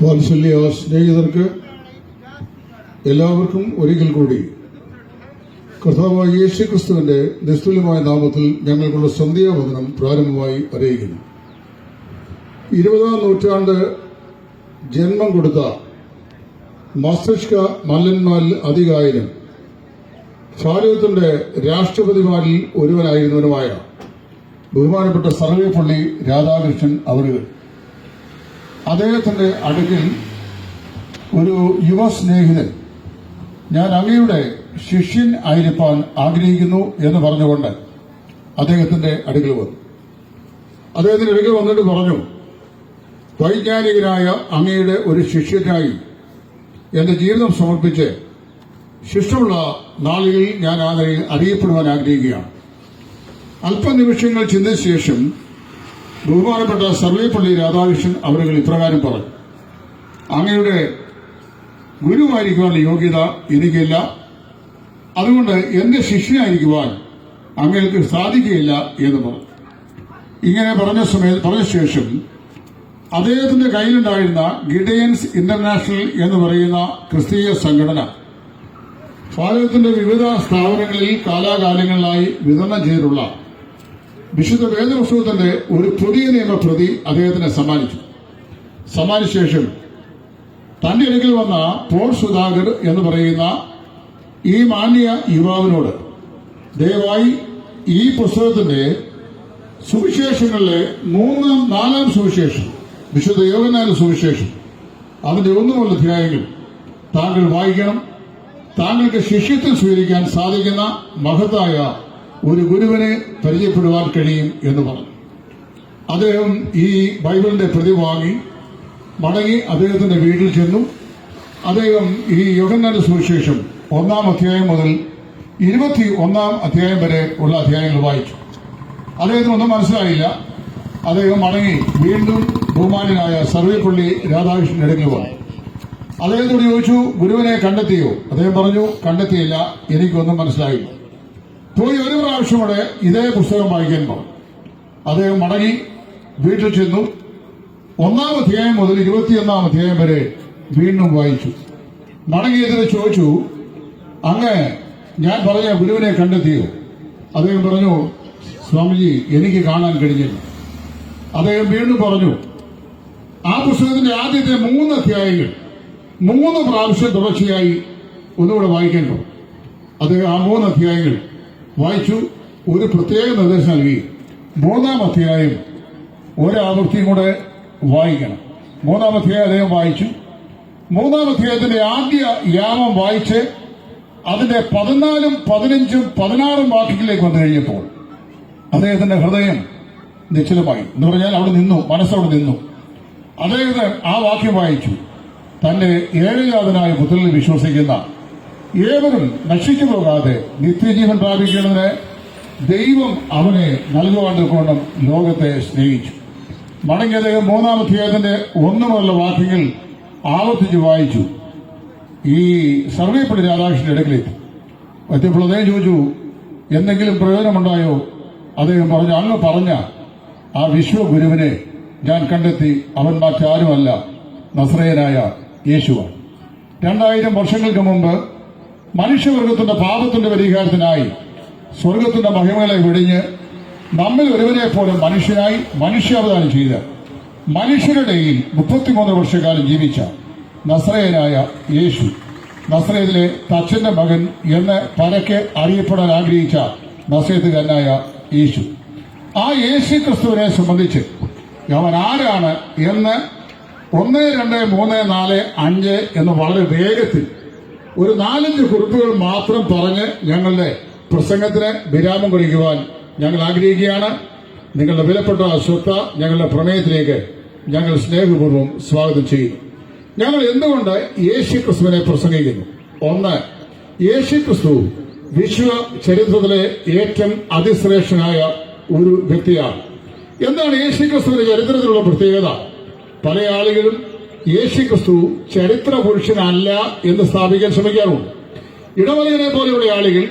വാത്സല്യ സ്നേഹിതർക്ക് എല്ലാവർക്കും ഒരിക്കൽ കൂടി കർത്താവായ യേശുക്രിസ്തുവിന്റെ നിസ്തുല്യമായ നാമത്തിൽ ഞങ്ങൾക്കുള്ള സന്ധ്യാവന്ദനം പ്രാരംഭമായി അറിയിക്കുന്നു. 20-ാം നൂറ്റാണ്ട് ജന്മം കൊടുത്ത മസ്തിഷ്ക മല്ലന്മാരിൽ അധികായനും ഭാരതത്തിന്റെ രാഷ്ട്രപതിമാരിൽ ഒരുവനായിരുന്നവനുമായ ബഹുമാനപ്പെട്ട സർവേപ്പള്ളി രാധാകൃഷ്ണൻ അവരുകൾ അദ്ദേഹത്തിന്റെ അടുക്കൽ ഒരു യുവ സ്നേഹിതൻ ഞാൻ അങ്ങയുടെ ശിഷ്യൻ ആയിരിക്കാൻ ആഗ്രഹിക്കുന്നു എന്ന് പറഞ്ഞുകൊണ്ട് അദ്ദേഹത്തിന്റെ അടുക്കൽ വന്നു. അദ്ദേഹത്തിന്റെ അടുക്കൽ വന്നിട്ട് പറഞ്ഞു, വൈജ്ഞാനികനായ അങ്ങയുടെ ഒരു ശിഷ്യനായി എന്റെ ജീവിതം സമർപ്പിച്ച് ശിഷ്ടമുള്ള നാളുകളിൽ ഞാൻ ആ നിലയിൽ അറിയപ്പെടുവാൻ ആഗ്രഹിക്കുകയാണ്. അല്പനിമിഷങ്ങൾ ചിന്തിച്ച ശേഷം ബഹുമാനപ്പെട്ട സർവേപ്പള്ളി രാധാകൃഷ്ണൻ അവരുകൾ ഇപ്രകാരം പറഞ്ഞു, അങ്ങയുടെ ഗുരുവായിരിക്കുവാനുള്ള യോഗ്യത എനിക്കില്ല, അതുകൊണ്ട് എന്റെ ശിഷ്യനായിരിക്കുവാൻ അങ്ങേക്ക് സാധിക്കുകയില്ല എന്ന് പറഞ്ഞു. ഇങ്ങനെ പറഞ്ഞ ശേഷം അദ്ദേഹത്തിന്റെ കയ്യിലുണ്ടായിരുന്ന ഗിഡയൻസ് ഇന്റർനാഷണൽ എന്ന് പറയുന്ന ക്രിസ്തീയ സംഘടന ഭാരതത്തിന്റെ വിവിധ സ്ഥാപനങ്ങളിൽ കാലാകാലങ്ങളിലായി വിതരണം ചെയ്തിട്ടുള്ള വിശുദ്ധ വേദപുസ്തകത്തിന്റെ ഒരു പുതിയ നിയമപ്രതി അദ്ദേഹത്തിന് സമ്മാനിച്ച ശേഷം തന്റെ അടുക്കൽ വന്ന പോൾ സുധാകർ എന്ന് പറയുന്ന ഈ മാന്യ യുവാവിനോട് ദയവായി ഈ പുസ്തകത്തിന്റെ സുവിശേഷങ്ങളിലെ 4-ാം സുവിശേഷം, വിശുദ്ധ യോഹന്നാന്റെ സുവിശേഷം, അതിന്റെ 1 അധ്യായങ്ങൾ താങ്കൾ വായിക്കണം. താങ്കൾക്ക് ശിഷ്യത്വം സ്വീകരിക്കാൻ സാധിക്കുന്ന മഹത്തായ ഒരു ഗുരുവിനെ പരിചയപ്പെടുവാൻ കഴിയും എന്ന് പറഞ്ഞു. അദ്ദേഹം ഈ ബൈബിളിന്റെ പ്രതി വാങ്ങി മടങ്ങി അദ്ദേഹത്തിന്റെ വീട്ടിൽ ചെന്നു. അദ്ദേഹം ഈ യോഹന്നാന്റെ സുവിശേഷം 1-ാം അധ്യായം മുതൽ 21-ാം അധ്യായം വരെ ഉള്ള അധ്യായങ്ങൾ വായിച്ചു. അദ്ദേഹത്തിന് ഒന്നും മനസ്സിലായില്ല. അദ്ദേഹം മടങ്ങി വീണ്ടും ബഹുമാനായ സർവേപ്പള്ളി രാധാകൃഷ്ണന്റെ അടുക്കൽ വന്നു. അദ്ദേഹത്തോട് ചോദിച്ചു, ഗുരുവിനെ കണ്ടെത്തിയോ? അദ്ദേഹം പറഞ്ഞു, കണ്ടെത്തിയില്ല, എനിക്കൊന്നും മനസ്സിലായില്ല. പോയി ഒരു പ്രാവശ്യം കൂടെ ഇതേ പുസ്തകം വായിക്കാൻ പറഞ്ഞു. അദ്ദേഹം മടങ്ങി വീട്ടിൽ ചെന്നു. 1-ാം അധ്യായം മുതൽ 21-ാം അധ്യായം വരെ വീണ്ടും വായിച്ചു. മടങ്ങിയതിനെ ചോദിച്ചു, അങ്ങ് ഞാൻ പറഞ്ഞ ഗുരുവിനെ കണ്ടെത്തിയോ? അദ്ദേഹം പറഞ്ഞു, സ്വാമിജി, എനിക്ക് കാണാൻ കഴിഞ്ഞില്ല. അദ്ദേഹം വീണ്ടും പറഞ്ഞു, ആ പുസ്തകത്തിന്റെ ആദ്യത്തെ 3 അധ്യായങ്ങൾ 3 പ്രാവശ്യം തുടർച്ചയായി ഒന്നുകൂടെ വായിക്കേണ്ടു. അദ്ദേഹം ആ 3 അധ്യായങ്ങൾ വായിച്ചു. ഒരു പ്രത്യേക നിർദ്ദേശം നൽകി, 3-ാം അധ്യായം ഒരാവർത്തിയും കൂടെ വായിക്കണം. 3-ാം അധ്യായം അദ്ദേഹം വായിച്ചു. 3-ാം അധ്യായത്തിന്റെ ആദ്യ യാമം വായിച്ച് അതിന്റെ 14-ഉം 15-ഉം 16-ഉം വാക്യങ്ങളിലേക്ക് വന്നു കഴിഞ്ഞപ്പോൾ അദ്ദേഹത്തിന്റെ ഹൃദയം നിശ്ചലമായി എന്ന് പറഞ്ഞാൽ അവിടെ നിന്നു, മനസ്സവിടെ നിന്നു. അദ്ദേഹത്തെ ആ വാക്യം വായിച്ചു, തന്റെ ഏകജാതനായ പുത്രനിൽ വിശ്വസിക്കുന്ന ഏവരും നശിച്ചു പോകാതെ നിത്യജീവൻ പ്രാപിക്കുന്നതിന് ദൈവം അവനെ നൽകുവാൻ കൊണ്ടും ലോകത്തെ സ്നേഹിച്ചു. മടങ്ങി അദ്ദേഹം 3-ാം അധ്യായത്തിന്റെ 1 മുതലുള്ള വാക്യങ്ങൾ ആവർത്തിച്ച് വായിച്ചു. ഈ സർവേപ്പള്ളി രാധാകൃഷ്ണന്റെ അടുക്കലെത്തി. എത്തിയപ്പോൾ അദ്ദേഹം ചോദിച്ചു, എന്തെങ്കിലും പ്രയോജനമുണ്ടായോ? അദ്ദേഹം പറഞ്ഞു, അങ്ങ് പറഞ്ഞ ആ വിശ്വഗുരുവിനെ ഞാൻ കണ്ടെത്തി. അവൻ മറ്റാരുമല്ല, നസ്രയനായ യേശുവാണ്. 2000 വർഷങ്ങൾക്ക് മുമ്പ് മനുഷ്യവർഗത്തിന്റെ പാപത്തിന്റെ പരിഹാരത്തിനായി സ്വർഗത്തിന്റെ മഹിമകളെ വെടിഞ്ഞ് നമ്മിൽ ഒരുവനെ പോലെ മനുഷ്യനായി മനുഷ്യാവതാരം ചെയ്ത് മനുഷ്യരുടെ 33 വർഷക്കാലം ജീവിച്ച നസ്രയനായ യേശു, നസ്രയത്തിലെ തച്ചന്റെ മകൻ എന്ന് പരക്കെ അറിയപ്പെടാൻ ആഗ്രഹിച്ച നസ്രയത്തുകാരനായ യേശു, ആ യേശു ക്രിസ്തുവിനെ സംബന്ധിച്ച് അവൻ ആരാണ് എന്ന് 1, 2, 3, 4, 5 എന്ന് വളരെ വേഗത്തിൽ ഒരു 4-5 കുറിപ്പുകൾ മാത്രം പറഞ്ഞ് ഞങ്ങളുടെ പ്രസംഗത്തിന് വിരാമം കുറിക്കുവാൻ ഞങ്ങൾ ആഗ്രഹിക്കുകയാണ്. നിങ്ങളുടെ വിലപ്പെട്ട ശ്രദ്ധ ഞങ്ങളുടെ പ്രമേയത്തിലേക്ക് ഞങ്ങൾ സ്നേഹപൂർവ്വം സ്വാഗതം ചെയ്യുന്നു. ഞങ്ങൾ എന്തുകൊണ്ട് യേശു ക്രിസ്തുവിനെ പ്രസംഗിക്കുന്നു? 1, യേശു ക്രിസ്തു വിശ്വ ചരിത്രത്തിലെ ഏറ്റവും അതിശ്രേഷ്ഠനായ ഒരു വ്യക്തിയാണ്. എന്താണ് യേശു ക്രിസ്തുവിന്റെ ചരിത്രത്തിലുള്ള പ്രത്യേകത? പല ആളുകളും യേശു ക്രിസ്തു ചരിത്ര പുരുഷനല്ല എന്ന് സ്ഥാപിക്കാൻ ശ്രമിക്കാറുണ്ട്. ഇടവലയനെ പോലെയുള്ള ആളുകൾ,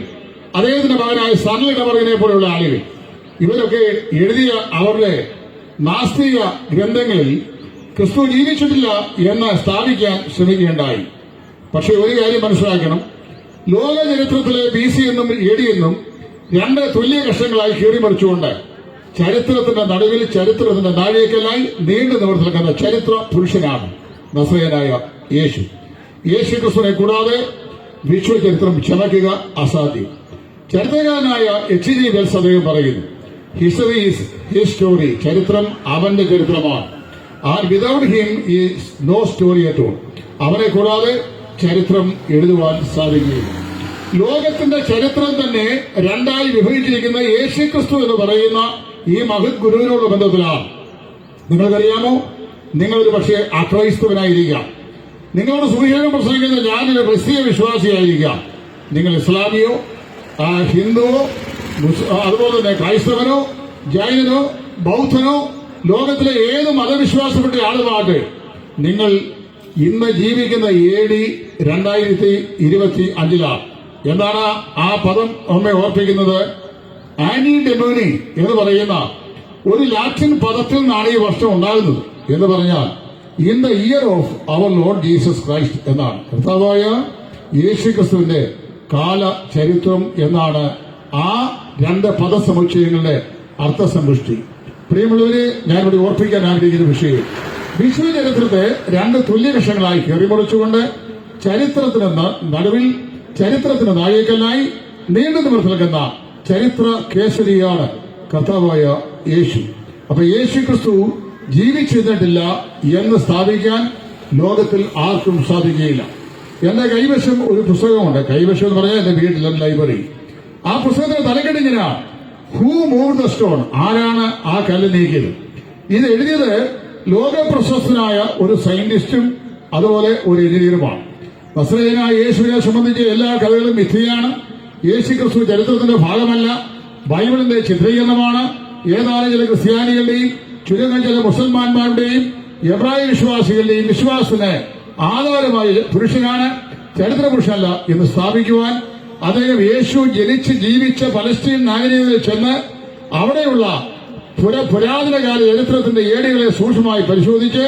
അദ്ദേഹത്തിന്റെ മകനായ സരള ഇടവലയനെ പോലെയുള്ള ആളുകൾ, ഇവരൊക്കെ എഴുതിയ അവരുടെ നാസ്തിക ഗ്രന്ഥങ്ങളിൽ ക്രിസ്തു ജീവിച്ചിട്ടില്ല എന്ന് സ്ഥാപിക്കാൻ ശ്രമിക്കുകയുണ്ടായി. പക്ഷെ ഒരു കാര്യം മനസ്സിലാക്കണം, ലോക ചരിത്രത്തിലെ BC എന്നും AD എന്നും രണ്ട് തുല്യ കഷ്ണങ്ങളായി കീറിമറിച്ചുകൊണ്ട് ചരിത്രത്തിന്റെ നടുവിൽ ചരിത്രത്തിന്റെ നാഴികക്കല്ലായി നീണ്ടു നിവർത്തി നിൽക്കുന്ന ചരിത്ര പുരുഷനാണ് നസറേയനായ യേശു. യേശു ക്രിസ്തുവിനെ കൂടാതെ വിശ്വചരിത്രം ചമയ്ക്കുക അസാധ്യം. ചരിത്രകാരനായ H.G. വെൽസ് അദ്ദേഹം പറയുന്നു, ഹിസ്റ്ററി ഈസ് ഹിസ് സ്റ്റോറി, ചരിത്രം അവന്റെ ചരിത്രമാണ്. And without him is no story at all, അവനെ കൂടാതെ ചരിത്രം എഴുതുവാൻ സാധിക്കുകയില്ല. ലോകത്തിന്റെ ചരിത്രം തന്നെ രണ്ടായി വിഭജിച്ചിരിക്കുന്ന യേശുക്രിസ്തു എന്ന് പറയുന്ന ഈ മഹത് ഗുരുവിനോടുള്ള ബന്ധത്തിലാണ്. നിങ്ങൾക്കറിയാമോ, നിങ്ങളൊരു പക്ഷേ അക്രൈസ്തവനായിരിക്കാം, നിങ്ങളോട് സുവിശേഷം പ്രസംഗിക്കുന്ന ഞാനൊരു ക്രിസ്തീയ വിശ്വാസിയായിരിക്കാം, നിങ്ങൾ ഇസ്ലാമിയോ ഹിന്ദുവോ അതുപോലെ തന്നെ ക്രൈസ്തവനോ ജൈനനോ ബൗദ്ധനോ ലോകത്തിലെ ഏത് മതവിശ്വാസപ്പെട്ട ആളുമാകട്ടെ, നിങ്ങൾ ഇന്ന് ജീവിക്കുന്ന AD 2025 എന്താണ് ആ പദം നമ്മെ ഓർപ്പിക്കുന്നത്? ആനി ഡെമോനി എന്ന് പറയുന്ന ഒരു ലാറ്റിൻ പദത്തിൽ നിന്നാണ് ഈ വർഷം ഉണ്ടാകുന്നത്. എന്ന് പറഞ്ഞാൽ in the year of our lord Jesus Christ എന്നാണ്. കർത്താവായ യേശു ക്രിസ്തുവിന്റെ കാല ചരിത്രം എന്നാണ് ആ രണ്ട് പദസമുച്ചയങ്ങളുടെ അർത്ഥസമ്പുഷ്ടി. പ്രിയമുള്ളവരെ, ഞാനിവിടെ ഓർപ്പിക്കാൻ ആഗ്രഹിക്കുന്ന വിഷയം, വിശ്വചരിത്രത്തെ രണ്ട് തുല്യ വിഷയങ്ങളായി കീറിമുറിച്ചുകൊണ്ട് ചരിത്രത്തിന് നടുവിൽ ചരിത്രത്തിന് നാഴികക്കല്ലായി നീണ്ടു നിവർത്തി നിൽക്കുന്ന ചരിത്ര കേസരിയാണ് കർത്താവായ യേശു. അപ്പൊ യേശു ക്രിസ്തു ജീവിച്ചിരുന്നിട്ടില്ല എന്ന് സ്ഥാപിക്കാൻ ലോകത്തിൽ ആർക്കും സാധിക്കുകയില്ല. എന്റെ കൈവശം ഒരു പുസ്തകമുണ്ട്. കൈവശം എന്ന് പറഞ്ഞാൽ എന്റെ വീട്ടിലെ ലൈബ്രറി. ആ പുസ്തകത്തിന്റെ തലക്കെട്ടിങ്ങനെയാണ്, ഹൂ മൂവ് ദ സ്റ്റോൺ, ആരാണ് ആ കല്ല് നീക്കിയത്. ഇത് എഴുതിയത് ലോക പ്രശസ്തനായ ഒരു സയന്റിസ്റ്റും അതുപോലെ ഒരു എഞ്ചിനീയറുമാണ്. നസറേയനായ യേശുവിനെ സംബന്ധിച്ച് എല്ലാ കഥകളും മിഥ്യയാണ്. യേശു ക്രിസ്തു ചരിത്രത്തിന്റെ ഭാഗമല്ല, ബൈബിളിന്റെ ചിത്രീകരണമാണ്. ഏതാനും ചില ക്രിസ്ത്യാനികളുടെയും ചുരുക്കം ചില മുസൽമാന്മാരുടെയും എബ്രായ വിശ്വാസികളുടെയും വിശ്വാസത്തിന് ആധാരമായ പുരുഷനാണ്, ചരിത്ര പുരുഷനല്ല എന്ന് സ്ഥാപിക്കുവാൻ അദ്ദേഹം യേശു ജനിച്ച് ജീവിച്ച പലസ്തീൻ നാഗരികതയിൽ ചെന്ന് അവിടെയുള്ള പുരാതന കാല ചരിത്രത്തിന്റെ ഏടുകളെ സൂക്ഷ്മമായി പരിശോധിച്ച്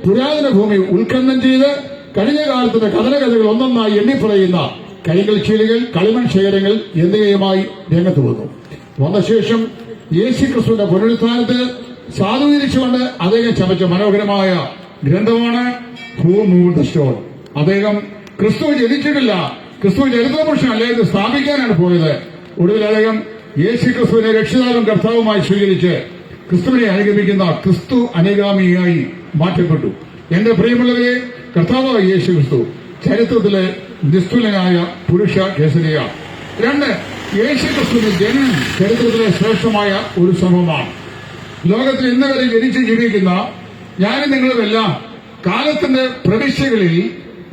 പുരാതന ഭൂമി ഉത്ഖനനം ചെയ്ത് കഴിഞ്ഞ കാലത്തിന്റെ കഥകൾ ഒന്നൊന്നായി എണ്ണിപ്പറയുന്ന കരികൾ ചീലുകൾ കളിമൺ ശേഖരങ്ങൾ എന്നിവയുമായി രംഗത്ത് വന്നു. വന്ന ശേഷം യേശു ക്രിസ്തുവിന്റെ പുനരുത്ഥാനത്തെ സാധൂകരിച്ചുകൊണ്ട് അദ്ദേഹം ചമച്ച മനോഹരമായ ഗ്രന്ഥമാണ് ഹൂ മൂവ് ദ സ്റ്റോൺ. അദ്ദേഹം ക്രിസ്തു ജനിച്ചിട്ടില്ല, ക്രിസ്തു ചരിത്രപുരുഷനല്ല എന്ന് സ്ഥാപിക്കാനാണ് പോയത്. ഒടുവിൽ അദ്ദേഹം യേശു ക്രിസ്തുവിനെ രക്ഷിതാവും കർത്താവുമായി സ്വീകരിച്ച് ക്രിസ്തുവിനെ അനുഗമിക്കുന്ന ക്രിസ്തു അനുഗാമിയായി മാറ്റപ്പെട്ടു. എന്റെ പ്രിയമുള്ളവരെ, കർത്താവായ യേശു ക്രിസ്തു ചരിത്രത്തിലെ നിസ്തുലനായ പുരുഷ കേസരിയാണ്. രണ്ട്, യേശു ക്രിസ്തുവിന്റെ ജനനം ചരിത്രത്തിലെ ശ്രേഷ്ഠമായ ഒരു സംഭവമാണ്. ലോകത്തിൽ ഇന്ന് വരെ ജനിച്ച് ജീവിക്കുന്ന ഞാനും നിങ്ങളുമെല്ലാം കാലത്തിന്റെ പ്രവിശ്യകളിൽ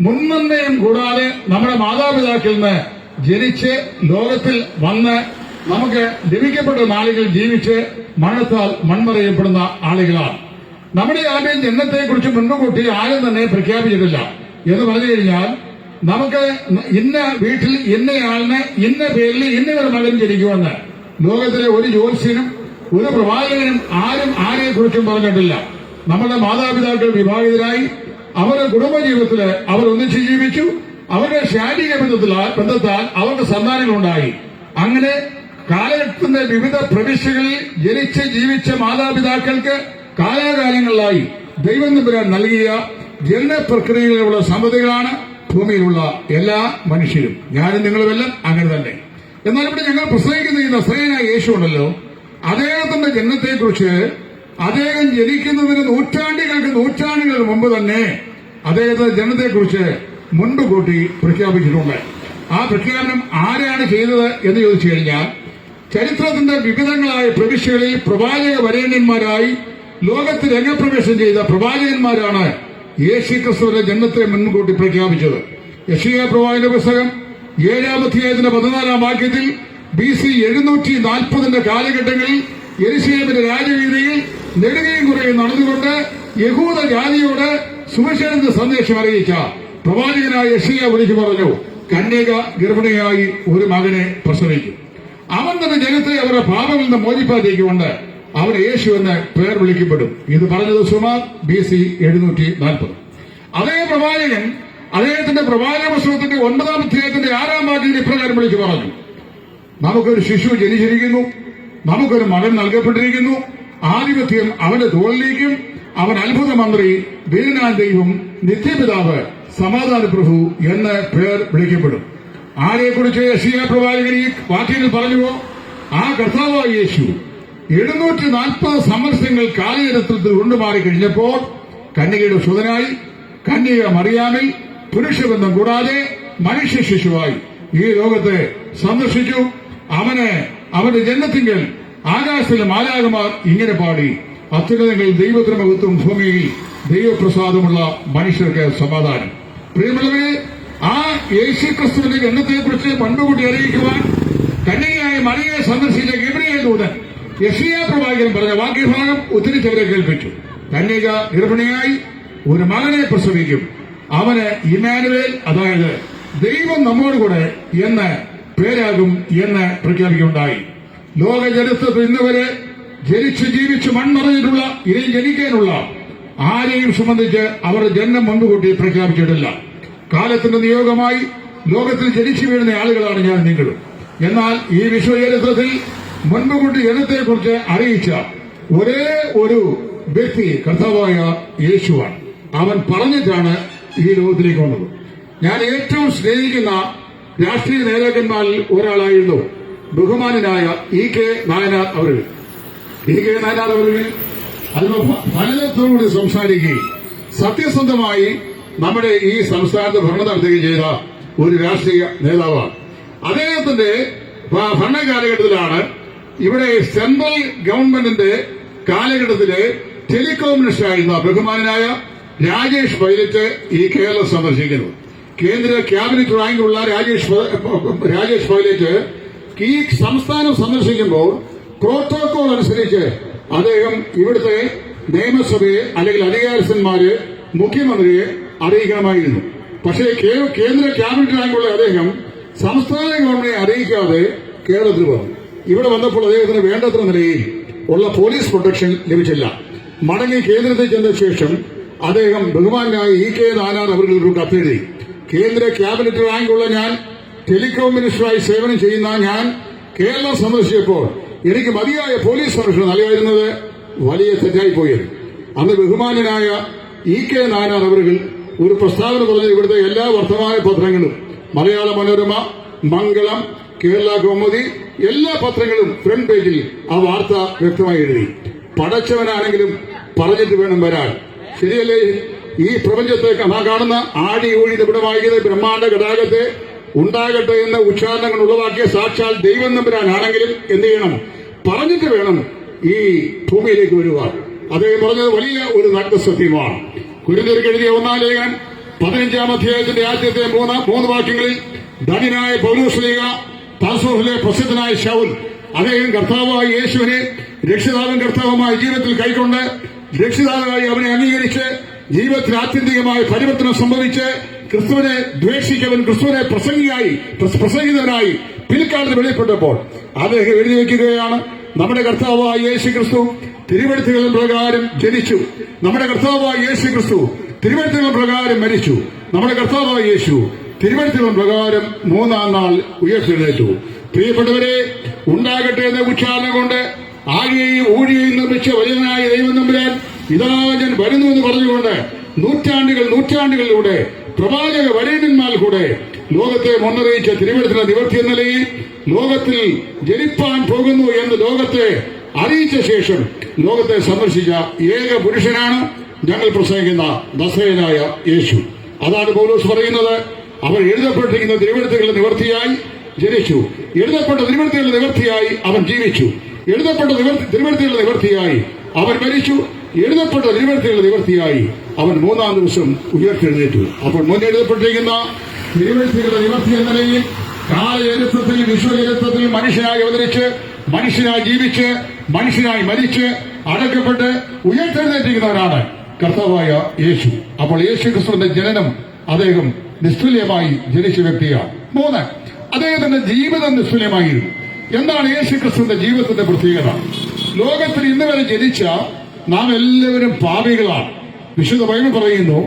മുൻനിർണയം കൂടാതെ നമ്മുടെ മാതാപിതാക്കളിൽ നിന്ന് ജനിച്ച് ലോകത്തിൽ വന്ന് നമുക്ക് ലഭിക്കപ്പെട്ട നാളുകൾ ജീവിച്ച് മരണത്താൽ മൺമറയപ്പെടുന്ന ആളുകളാണ്. നമ്മുടെ ആരുടെയും ജനനത്തെക്കുറിച്ച് മുൻകൂട്ടി ആരും തന്നെ പ്രഖ്യാപിച്ചിട്ടില്ല. എന്ന് പറഞ്ഞു കഴിഞ്ഞാൽ നമുക്ക് ഇന്ന വീട്ടിൽ ഇന്നയാളിന് ഇന്ന പേരിൽ ഇന്ന ഒരു മകൻ ജനിക്കുമെന്ന് ലോകത്തിലെ ഒരു ജ്യോത്സ്യനും ഒരു പ്രവാചകനും ആരും ആരെക്കുറിച്ചും പറഞ്ഞിട്ടില്ല. നമ്മുടെ മാതാപിതാക്കൾ വിവാഹിതരായി അവരുടെ കുടുംബജീവിതത്തില് അവർ ഒന്നിച്ച് ജീവിച്ചു. അവരുടെ ശാരീരിക ബന്ധത്താൽ അവർക്ക് സന്താനങ്ങളുണ്ടായി. അങ്ങനെ കാലഘട്ടത്തിന്റെ വിവിധ പ്രവിശ്യകളിൽ ജനിച്ച് ജീവിച്ച മാതാപിതാക്കൾക്ക് കാലാകാലങ്ങളിലായി ദൈവം തമ്പുരാൻ നൽകിയ ജനന പ്രക്രിയയിലുള്ള സമ്മതികളാണ് ഭൂമിയിലുള്ള എല്ലാ മനുഷ്യരും. ഞാനും നിങ്ങളുമെല്ലാം അങ്ങനെ തന്നെ. എന്നാൽ ഇവിടെ ഞങ്ങൾ പ്രസംഗിക്കുന്ന ഈ നസറേയനായ യേശു ഉണ്ടല്ലോ, അദ്ദേഹത്തിന്റെ ജനനത്തെക്കുറിച്ച് അദ്ദേഹം ജനിക്കുന്നതിന് നൂറ്റാണ്ടുകൾ മുമ്പ് തന്നെ അദ്ദേഹത്തിന്റെ ജനനത്തെക്കുറിച്ച് മുൻപ് കൂട്ടി പ്രഖ്യാപിച്ചിട്ടുണ്ട്. ആ പ്രഖ്യാപനം ആരാണ് ചെയ്തത് എന്ന് ചോദിച്ചു കഴിഞ്ഞാൽ ചരിത്രത്തിന്റെ വിവിധങ്ങളായ പ്രവിശ്യകളിൽ പ്രവാചക വരേണ്യന്മാരായി ലോകത്ത് രംഗപ്രവേശം ചെയ്ത പ്രവാചകന്മാരാണ് യേശു ക്രിസ്തുവിന്റെ ജന്മത്തെ മുൻകൂട്ടി പ്രഖ്യാപിച്ചത്. യെശയ്യാ പ്രവാചകന്റെ പുസ്തകം 7-ാം അധ്യായത്തിന്റെ 14-ാം വാക്യത്തിൽ BC 740 കാലഘട്ടങ്ങളിൽ യെരുശലേമിന്റെ രാജവീതിയിൽ നെടുകയും കുറയും നടന്നുകൊണ്ട് യഹൂദ ജാതിയോട് സുവിശേഷത്തിന്റെ സന്ദേശം അറിയിച്ച പ്രവാചകനായ യെശയ്യാ വിളിച്ചു പറഞ്ഞു, കന്യക ഗർഭിണിയായി ഒരു മകനെ പ്രസവിക്കും. അവൻ തന്നെ ജനത്തെ അവരുടെ പാപങ്ങളിൽ നിന്ന് മോചിപ്പാതിരിക്കൊണ്ട് അവന് യേശു എന്ന് പേർ വിളിക്കപ്പെടും. ഇത് പറഞ്ഞത് സുമാർ BC 740. അതേ പ്രവാചകൻ അദ്ദേഹത്തിന്റെ പ്രവാചക പുസ്തകത്തിന്റെ 9-ാം അധ്യായത്തിന്റെ 6-ാം വാക്യത്തിൽ ഇപ്രകാരം വിളിച്ചു പറഞ്ഞു: നമുക്കൊരു ശിശു ജനിച്ചിരിക്കുന്നു, നമുക്കൊരു മകൻ നൽകപ്പെട്ടിരിക്കുന്നു, ആധിപത്യം അവന്റെ തോളിലേക്കും, അവൻ അത്ഭുത മന്ത്രി, വീരനാൻ ദൈവം, നിത്യപിതാവ്, സമാധാന പ്രഭു എന്ന് പേർ വിളിക്കപ്പെടും. ആരെക്കുറിച്ച് യെശയ്യാ പ്രവാചകൻ ഈ വാക്യങ്ങൾ പറഞ്ഞുവോ ആ കർത്താവായ യേശു 740 സംവത്സരങ്ങൾ കാലചരിത്രത്തിൽ ഉണ്ടുമാറി കഴിഞ്ഞപ്പോൾ കന്യകയുടെ സുതനായി, കന്യക മറിയാമിൽ പുരുഷബന്ധം കൂടാതെ മനുഷ്യ ശിശുവായി ഈ ലോകത്തെ സന്ദർശിച്ചു. അവന്റെ ജന്മത്തിങ്കൽ ആകാശത്തിലെ മാലാകമാർ ഇങ്ങനെ പാടി: അത്യുന്നതങ്ങളിൽ ദൈവത്തിന് മഹത്വം, ഭൂമിയിൽ ദൈവപ്രസാദമുള്ള മനുഷ്യർക്ക് സമാധാനം. പ്രിയമുള്ളവരെ, ആ യേശുക്രിസ്തുവിന്റെ ജന്മത്തെക്കുറിച്ച് മുൻകൂട്ടി അറിയിക്കുവാൻ കന്യകയായ മറിയയെ സന്ദർശിച്ച ഗബ്രിയേൽ ദൂതൻ യെശയ്യാ പ്രവാചകൻ പറഞ്ഞ വാക്യഭാഗം ഉദ്ധരിച്ചവരെ കേൾപ്പിച്ചു. കന്യക ഗർഭിണിയായി ഒരു മകനെ പ്രസവിക്കും, അവന് ഇമ്മാനുവേൽ, അതായത് ദൈവം നമ്മോടുകൂടെ എന്ന് പേരാകും എന്ന് പ്രഖ്യാപിക്കുകയുണ്ടായി. ലോക ചരിത്രത്തിൽ ഇന്നുവരെ ജനിച്ച് ജീവിച്ച് മൺമറഞ്ഞിട്ടുള്ള, ഇനിയും ജനിക്കാനുള്ള ആരെയും സംബന്ധിച്ച് അവരുടെ ജന്മം മുൻകൂട്ടി പ്രഖ്യാപിച്ചിട്ടില്ല. കാലത്തിന്റെ നിയോഗമായി ലോകത്തിൽ ജനിച്ചു വീഴുന്ന ആളുകളാണ് ഞാൻ നിങ്ങളും. എന്നാൽ ഈ വിശ്വചരിത്രത്തിൽ മുൻകൂട്ടി ജനത്തെക്കുറിച്ച് അറിയിച്ച ഒരേ ഒരു വ്യക്തി കർത്താവായ യേശുവാണ്. അവൻ പറഞ്ഞിട്ടാണ് ഈ ലോകത്തിലേക്ക് വന്നത്. ഞാൻ ഏറ്റവും സ്നേഹിക്കുന്ന രാഷ്ട്രീയ നേതാക്കന്മാരിൽ ഒരാളായിരുന്നു ബഹുമാനനായ E.K. നായനാർ അവർ. E.K. നായനാർ അവർ ഫലത്തോടുകൂടി സംസാരിക്കുകയും സത്യസന്ധമായി നമ്മുടെ ഈ സംസ്ഥാനത്ത് ഭരണം നടത്തുകയും ചെയ്ത ഒരു രാഷ്ട്രീയ നേതാവാണ്. അദ്ദേഹത്തിന്റെ ഭരണകാലഘട്ടത്തിലാണ് ഇവിടെ സെൻട്രൽ ഗവൺമെന്റിന്റെ കാലഘട്ടത്തിലെ ടെലികോം മിനിസ്റ്ററായിരുന്ന ബഹുമാനായ രാജേഷ് പൈലറ്റ് ഈ കേരളം സന്ദർശിക്കുന്നത്. കേന്ദ്ര ക്യാബിനറ്റ് റാങ്കുള്ള രാജേഷ് പൈലറ്റ് ഈ സംസ്ഥാനം സന്ദർശിക്കുമ്പോൾ പ്രോട്ടോകോൾ അനുസരിച്ച് അദ്ദേഹം ഇവിടുത്തെ നിയമസഭയെ അല്ലെങ്കിൽ അധികാരസ്ഥന്മാര് മുഖ്യമന്ത്രിയെ അറിയിക്കണമായിരുന്നു. പക്ഷേ കേന്ദ്ര ക്യാബിനറ്റ് റാങ്കുള്ള അദ്ദേഹം സംസ്ഥാന ഗവൺമെന്റിനെ അറിയിക്കാതെ കേരളത്തിൽ വന്നു. ഇവിടെ വന്നപ്പോൾ അദ്ദേഹത്തിന് വേണ്ടത്ര നിലയിൽ ഉള്ള പോലീസ് പ്രൊട്ടക്ഷൻ ലഭിച്ചില്ല. മടങ്ങി കേന്ദ്രത്തിൽ ചെന്ന ശേഷം അദ്ദേഹം ബഹുമാനായ E.K. നായനാർ അവർക്ക് ഒരു കത്തെഴുതി: കേന്ദ്ര ക്യാബിനറ്റ് റാങ്കുള്ള ഞാൻ, ടെലികോം മിനിസ്റ്ററായി സേവനം ചെയ്യുന്ന ഞാൻ കേരളം സന്ദർശിച്ചപ്പോൾ എനിക്ക് മതിയായ പോലീസ് സംരക്ഷണം നൽകാതിരുന്നത് വലിയ തെറ്റായിപ്പോയിരുന്നു. അന്ന് ബഹുമാനായ E.K. നായനാർ അവർ ഒരു പ്രസ്താവന പറഞ്ഞ് ഇവിടുത്തെ എല്ലാ വർത്തമാന പത്രങ്ങളും, മലയാള മനോരമ, മംഗളം, കേരള കൗമുദി, എല്ലാ പത്രങ്ങളും ഫ്രണ്ട് പേജിൽ ആ വാർത്ത വ്യക്തമായി എഴുതി. പടച്ചവനാണെങ്കിലും പറഞ്ഞിട്ട് വേണം വരാൻ. ശരിയല്ലേ? ഈ പ്രപഞ്ചത്തെ കാണുന്ന ആടി ഊഴി നിബിഡമാക്കിയത് ബ്രഹ്മാണ്ഡ ഗതാഗത്തെ ഉണ്ടാകട്ടെ എന്ന ഉച്ചാരണങ്ങൾ ഉളവാക്കിയ സാക്ഷാൽ ദൈവം നമ്പുരാനാണെങ്കിലും എന്ത് ചെയ്യണം? പറഞ്ഞിട്ട് വേണം ഈ ഭൂമിയിലേക്ക് വരുവാൻ. അദ്ദേഹം പറഞ്ഞത് വലിയ ഒരു നഗ്നസത്യമാണ്. കൊരിന്ത്യർക്ക് എഴുതിയ 1-ാം ലേഖനം 15-ാം അധ്യായത്തിന്റെ ആദ്യത്തെ 3 വാക്യങ്ങളിൽ ധനിനായ പൗലോസ്ലീഹ, താർസോസിലെ പ്രസിദ്ധനായ ശൗൽ, അദ്ദേഹം കർത്താവായ യേശുവിനെ രക്ഷിതാവും കർത്താവുമായ ജീവിതത്തിൽ കൈക്കൊണ്ട് രക്ഷിതാവായി അവനെ അംഗീകരിച്ച് ജീവിതത്തിൽ ആത്യന്തികമായ പരിവർത്തനം സംഭവിച്ച് ക്രിസ്തുവിനെ ദ്വേഷിക്കവൻ ക്രിസ്തുവിനെ പ്രസംഗിതനായി പിൽക്കാലത്ത് വെളിപ്പെട്ടപ്പോൾ അദ്ദേഹം എഴുതി വയ്ക്കുകയാണ്: നമ്മുടെ കർത്താവായ യേശു ക്രിസ്തു തിരുവെഴുത്തുകൾ പ്രകാരം ജനിച്ചു, നമ്മുടെ കർത്താവായ യേശു ക്രിസ്തു തിരുവെഴുത്തുകൾ പ്രകാരം മരിച്ചു, നമ്മുടെ കർത്താവായ യേശു തിരുവെഴുത്തുകൾ പ്രകാരം 3-ാം നാൾ ഉയർത്തെഴുന്നേറ്റു. പ്രിയപ്പെട്ടവരെ, ഉണ്ടാകട്ടെ എന്ന ഉച്ചാരണം കൊണ്ട് ആഴിയെയും ഊഴിയെയും നിർമ്മിച്ച വലിയനായ ദൈവം നമ്പുരാൻ ഇതാ ഞാൻ വരുന്നു എന്ന് പറഞ്ഞുകൊണ്ട് നൂറ്റാണ്ടുകളിലൂടെ പ്രവാചക വരേണ്യന്മാർ കൂടെ ലോകത്തെ മുന്നറിയിച്ച തിരുവെഴുത്തിന്റെ നിവർത്തി എന്ന നിലയിൽ ലോകത്തിൽ ജനിപ്പാൻ പോകുന്നു എന്ന് ലോകത്തെ അറിയിച്ച ശേഷം ലോകത്തെ സന്ദർശിച്ച ഏക പുരുഷനാണ് ഞങ്ങൾ പ്രസംഗിക്കുന്ന നസറേയനായ യേശു. അതാണ് പൗലോസ് പറയുന്നത്. അവൻ എഴുതപ്പെട്ടിരിക്കുന്ന തിരുവെഴുത്തുകളുടെ നിവർത്തിയായി ജനിച്ചു, എഴുതപ്പെട്ട തിരുവെഴുത്തുകളുടെ നിവർത്തിയായി അവൻ ജീവിച്ചു, എഴുതപ്പെട്ട തിരുവെഴുത്തുകളുടെ നിവർത്തിയായി അവൻ മരിച്ചു, എഴുതപ്പെട്ട തിരുവെഴുത്തുകളുടെ നിവർത്തിയായി അവൻ 3-ാം ദിവസം ഉയർത്തെഴുന്നേറ്റു. അപ്പോൾ മുന്നെഴുതപ്പെട്ടിരിക്കുന്ന തിരുവെഴുത്തുകളുടെ നിവർത്തി എന്ന നിലയിൽ കാലചരിത്രത്തിൽ വിശ്വചരിത്രത്തിൽ മനുഷ്യനായി അവതരിച്ച്, മനുഷ്യനായി ജീവിച്ച്, മനുഷ്യനായി മരിച്ച്, അടക്കപ്പെട്ട് ഉയർത്തെഴുന്നേറ്റിരിക്കുന്നവനാണ് കർത്താവായ യേശു. അപ്പോൾ യേശു ക്രിസ്തുവിന്റെ ജനനം, അദ്ദേഹം നിസ്തുല്യമായി ജനിച്ച വ്യക്തിയാണ്. 3, അദ്ദേഹത്തിന്റെ ജീവിതം നിസ്തുല്യമായിരുന്നു. എന്താണ് യേശു ക്രിസ്തുവിന്റെ ജീവിതത്തിന്റെ പ്രത്യേകത? ലോകത്തിൽ ഇന്ന് വരെ ജനിച്ച നാം എല്ലാവരും പാപികളാണ്. വിശുദ്ധ ബൈബിൾ പറയുന്നു,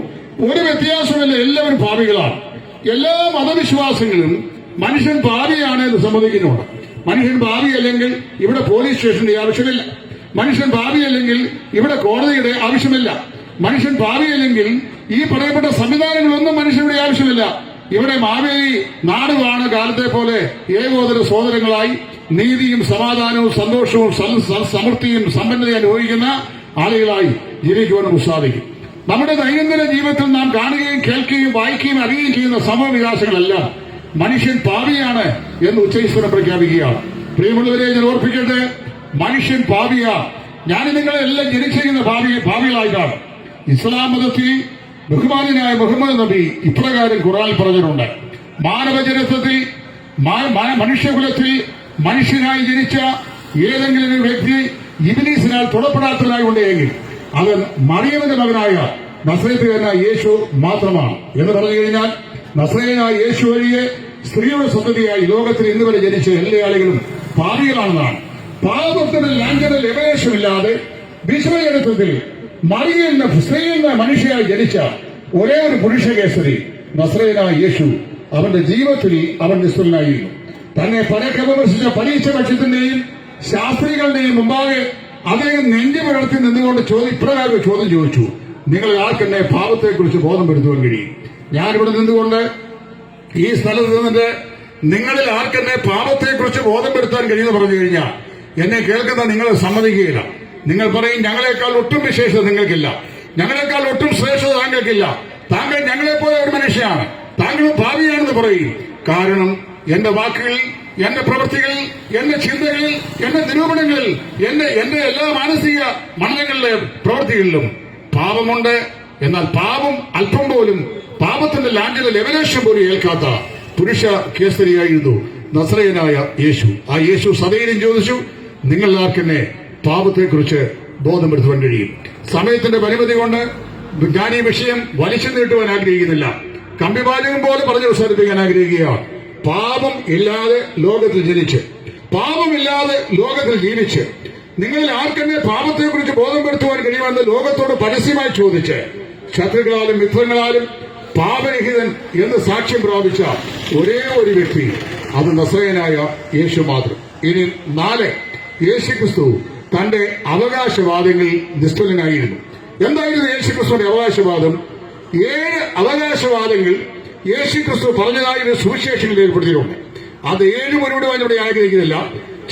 ഒരു വ്യത്യാസമല്ല, എല്ലാവരും പാപികളാണ്. എല്ലാ മതവിശ്വാസങ്ങളും മനുഷ്യൻ പാപിയാണ് എന്ന് സമ്മതിക്കുന്നുണ്ട്. മനുഷ്യൻ പാപിയല്ലെങ്കിൽ ഇവിടെ പോലീസ് സ്റ്റേഷന്റെ ആവശ്യമില്ല. മനുഷ്യൻ പാപിയല്ലെങ്കിൽ ഇവിടെ കോടതിയുടെ ആവശ്യമില്ല. മനുഷ്യൻ പാപിയല്ലെങ്കിൽ ഈ പറയപ്പെട്ട സംവിധാനങ്ങളൊന്നും മനുഷ്യരുടെ ആവശ്യമില്ല. ഇവിടെ മാവേലി നാടുവാണ് കാലത്തെ പോലെ ഏകോദര സോദരങ്ങളായി നീതിയും സമാധാനവും സന്തോഷവും സമൃദ്ധിയും സമ്പന്നതയും അനുഭവിക്കുന്ന ആളുകളായി ജീവിക്കുവാൻ നമുക്ക് സാധിക്കും. നമ്മുടെ ദൈനംദിന ജീവിതത്തിൽ നാം കാണുകയും കേൾക്കുകയും വായിക്കുകയും അറിയുകയും ചെയ്യുന്ന സംഭവ വികാസങ്ങളെല്ലാം മനുഷ്യൻ പാപിയാണ് എന്ന് ഉച്ചൈസ്വരം പ്രഖ്യാപിക്കുകയാണ്. പ്രിയമുള്ളവരെ, ഞാൻ ഓർപ്പിക്കട്ടെ, മനുഷ്യൻ പാപിയാണ്. ഞാൻ നിങ്ങളെല്ലാം ജനിച്ചിരിക്കുന്ന പാപികളായിട്ടാണ്. ഇസ്ലാം മതത്തിൽ ബഹുമാനായ മുഹമ്മദ് നബി ഇപ്രകാരം ഖുർആനിൽ പറഞ്ഞിട്ടുണ്ട്: മാനവചരിത്രത്തിൽ മനുഷ്യകുലത്തിൽ മനുഷ്യനായി ജനിച്ച ഏതെങ്കിലും ഒരു വ്യക്തി ഇബ്ലീസിനാൽ തൊടപ്പെടാത്തതായി ഉണ്ടെങ്കിൽ അത് മറിയമിന്റെ മകനായ നസ്രയത്തുകാരനായ യേശു മാത്രമാണ്. എന്ന് പറഞ്ഞു കഴിഞ്ഞാൽ നസ്രയനായ യേശു വഴിയെ സ്ത്രീയുടെ സന്തതിയായി ലോകത്തിൽ ഇന്ന് വരെ ജനിച്ച എല്ലാ ആളുകളും പാപികളാണെന്നാണ്. പാപത്തിന്റെ ലാഞ്ചന ലെവലേഷമില്ലാതെ വിശ്വചരിത്രത്തിൽ മറിയയിൽ നിന്ന് സ്ത്രീയിൽ നിന്ന് മനുഷ്യയായി ജനിച്ച ഒരേ ഒരു പുരുഷകേസരി നസ്രയനായ യേശു അവന്റെ ജീവിതത്തിൽ അവൻ നിസ്തുലനായിരുന്നു. തന്നെ പരക്കെ വിമർശിച്ച പരീക്ഷപക്ഷത്തിന്റെയും ശാസ്ത്രികളുടെയും മുമ്പാകെ അദ്ദേഹം നെഞ്ചു പുലർത്തി നിന്നുകൊണ്ട് ഇപ്രകാരം ചോദ്യം ചോദിച്ചു: നിങ്ങൾ ആർക്കെന്നെ പാപത്തെക്കുറിച്ച് ബോധം വരുത്തുവാൻ കഴിയും? ഞാനിവിടെ നിന്നുകൊണ്ട് ഈ സ്ഥലത്ത് നിന്നിട്ട് നിങ്ങളിൽ ആർക്കെന്നെ പാപത്തെക്കുറിച്ച് ബോധം വരുത്താൻ കഴിയുമെന്ന് പറഞ്ഞു കഴിഞ്ഞാൽ എന്നെ കേൾക്കുന്ന നിങ്ങൾ സമ്മതിക്കുകയില്ല. നിങ്ങൾ പറയും, ഞങ്ങളെക്കാൾ ഒട്ടും വിശേഷത നിങ്ങൾക്കില്ല, ഞങ്ങളെക്കാൾ ഒട്ടും ശ്രേഷ്ഠത താങ്കൾക്കില്ല, താങ്കൾ ഞങ്ങളെപ്പോലെ ഒരു മനുഷ്യനാണ്, താങ്കളും ഭാവിയാണെന്ന് പറയും. കാരണം എന്റെ വാക്കുകളിൽ, എന്റെ പ്രവൃത്തികളിൽ, എന്റെ ചിന്തകളിൽ, എന്റെ നിരൂപണങ്ങളിൽ, എന്റെ എല്ലാ മാനസിക മണ്ഡലങ്ങളിലെ പ്രവൃത്തികളിലും പാപമുണ്ട്. എന്നാൽ പാപം അല്പം പോലും പാപത്തിന്റെ ലാഞ്ചന ലെവലേഷൻ പോലും ഏൽക്കാത്ത പുരുഷ കേസരിയായിരുന്നു നസ്രയനായ യേശു. ആ യേശു സദൈര്യം ചോദിച്ചു: നിങ്ങൾ ആർക്കെന്നെ പാപത്തെക്കുറിച്ച് ബോധം വരുത്തുവാൻ കഴിയും? സമയത്തിന്റെ പരിമിതി കൊണ്ട് ഞാൻ ഈ വിഷയം വലിച്ചു നീട്ടുവാൻ ആഗ്രഹിക്കുന്നില്ല. കമ്പിവാചകം പോലെ പറഞ്ഞു അവസാനിപ്പിക്കാൻ ആഗ്രഹിക്കുകയാണ്. പാപം ഇല്ലാതെ ലോകത്തിൽ ജനിച്ച്, പാപമില്ലാതെ ലോകത്തിൽ ജീവിച്ച്, നിങ്ങളിൽ ആർക്കെന്നെ പാപത്തെക്കുറിച്ച് ബോധം വരുത്തുവാൻ കഴിയുമെന്ന് ലോകത്തോട് പരസ്യമായി ചോദിച്ച് ശത്രുക്കളാലും മിത്രങ്ങളാലും പാപരഹിതൻ എന്ന് സാക്ഷ്യം പ്രാപിച്ച ഒരേ ഒരു വ്യക്തി, അത് നസ്രയനായ യേശു മാത്രം. ഇനി 4, യേശുക്രിസ്തു തന്റെ അവകാശവാദങ്ങളിൽ നിസ്തുലനായിരുന്നു. എന്തായിരുന്നു യേശുക്രിസ്തുവിന്റെ അവകാശവാദം? 7 അവകാശവാദങ്ങൾ യേശുക്രിസ്തു പറഞ്ഞതായി ഒരു സുവിശേഷങ്ങൾ ഏർപ്പെടുത്തിയിട്ടുണ്ട്. അത് 7 ഒരുവിടുവാൻ ഇവിടെ ആഗ്രഹിക്കുന്നില്ല.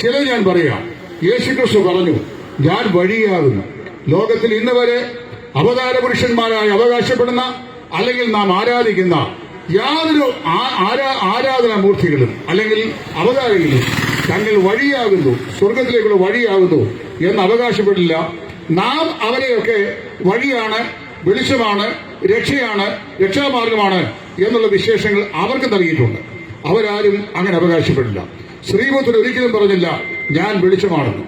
ചിലത് ഞാൻ പറയാം. യേശുക്രിസ്തു പറഞ്ഞു: ഞാൻ വഴിയാകുന്നു. ലോകത്തിൽ ഇന്ന് വരെ അവതാര പുരുഷന്മാരായി അവകാശപ്പെടുന്ന അല്ലെങ്കിൽ നാം ആരാധിക്കുന്ന യാതൊരു ആരാധനാമൂർത്തികളും അല്ലെങ്കിൽ അവതാരങ്ങളും തങ്ങൾ വഴിയാകുന്നു, സ്വർഗത്തിലേക്കുള്ള വഴിയാകുന്നു എന്ന് അവകാശപ്പെടില്ല. നാം അവരെയൊക്കെ വഴിയാണ്, വെളിച്ചമാണ്, രക്ഷയാണ്, രക്ഷാമാർഗമാണ് എന്നുള്ള വിശേഷങ്ങൾ അവർക്ക് നൽകിയിട്ടുണ്ട്. അവരാരും അങ്ങനെ അവകാശപ്പെടില്ല. ശ്രീമൂർത്തി ഒരിക്കലും പറഞ്ഞില്ല ഞാൻ വെളിച്ചമാണെന്ന്.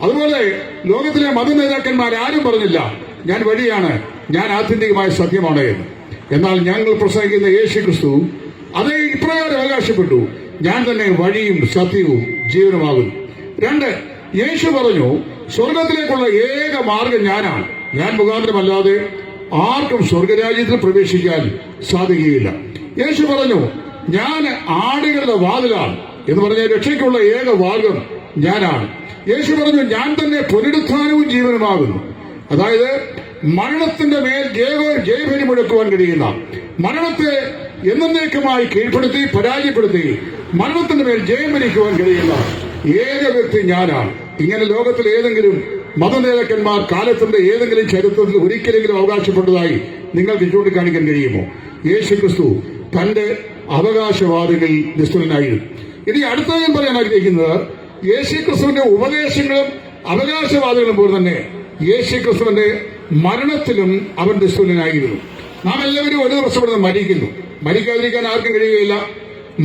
അതുപോലെ ലോകത്തിലെ മതനേതാക്കന്മാരാരും പറഞ്ഞില്ല ഞാൻ വഴിയാണ്, ഞാൻ ആത്യന്തികമായ സത്യമാണ് എന്ന്. എന്നാൽ ഞങ്ങൾ പ്രസംഗിക്കുന്ന യേശുക്രിസ്തു അതേ ഇപ്രകാരം അവകാശപ്പെട്ടു: ഞാൻ തന്നെ വഴിയും സത്യവും ജീവനുമാകുന്നു. 2, യേശു പറഞ്ഞു സ്വർഗത്തിലേക്കുള്ള ഏക മാർഗം ഞാനാണ്. ഞാൻ മുഖാന്തരമല്ലാതെ ആർക്കും സ്വർഗരാജ്യത്തിൽ പ്രവേശിക്കാൻ സാധിക്കുകയില്ല. യേശു പറഞ്ഞു ഞാൻ ആടുകളുടെ വാതിലാണ് എന്ന് പറഞ്ഞ രക്ഷയ്ക്കുള്ള ഏക മാർഗം ഞാനാണ്. യേശു പറഞ്ഞു ഞാൻ തന്നെ പുനരുത്ഥാനവും ജീവനുമാകുന്നു. അതായത് മരണത്തിന്റെ മേൽ ജയഭരി മുഴക്കുവാൻ കഴിയുന്ന, മരണത്തെ എന്നേക്കുമായി കീഴ്പ്പെടുത്തി പരാജയപ്പെടുത്തി മരണത്തിന്റെ മേൽ ജയം ഭരിക്കുവാൻ കഴിയുന്ന ഏക വ്യക്തി ഞാനാണ്. ഇങ്ങനെ ലോകത്തിൽ ഏതെങ്കിലും മതനേതാക്കന്മാർ കാലത്തിന്റെ ഏതെങ്കിലും ചരിത്രത്തിൽ ഒരിക്കലെങ്കിലും അവകാശപ്പെട്ടതായി നിങ്ങൾക്ക് ചൂണ്ടിക്കാണിക്കാൻ കഴിയുമോ? യേശുക്രിസ്തു തന്റെ അവകാശവാദികളിൽ നിസ്തുലനായിരുന്നു. ഇനി അടുത്ത ഞാൻ പറയാൻ ആഗ്രഹിക്കുന്നത് യേശുക്രിസ്തുവിന്റെ ഉപദേശങ്ങളും അവകാശവാദികളും പോലെ തന്നെ യേശുക്രിസ്തുവിന്റെ മരണത്തിലും അവൻ നിസ്തുലനായിരുന്നു. നാം എല്ലാവരും ഒരു ദിവസം ഇവിടെ മരിക്കുന്നു. മരിക്കാതിരിക്കാൻ ആർക്കും കഴിയുകയില്ല.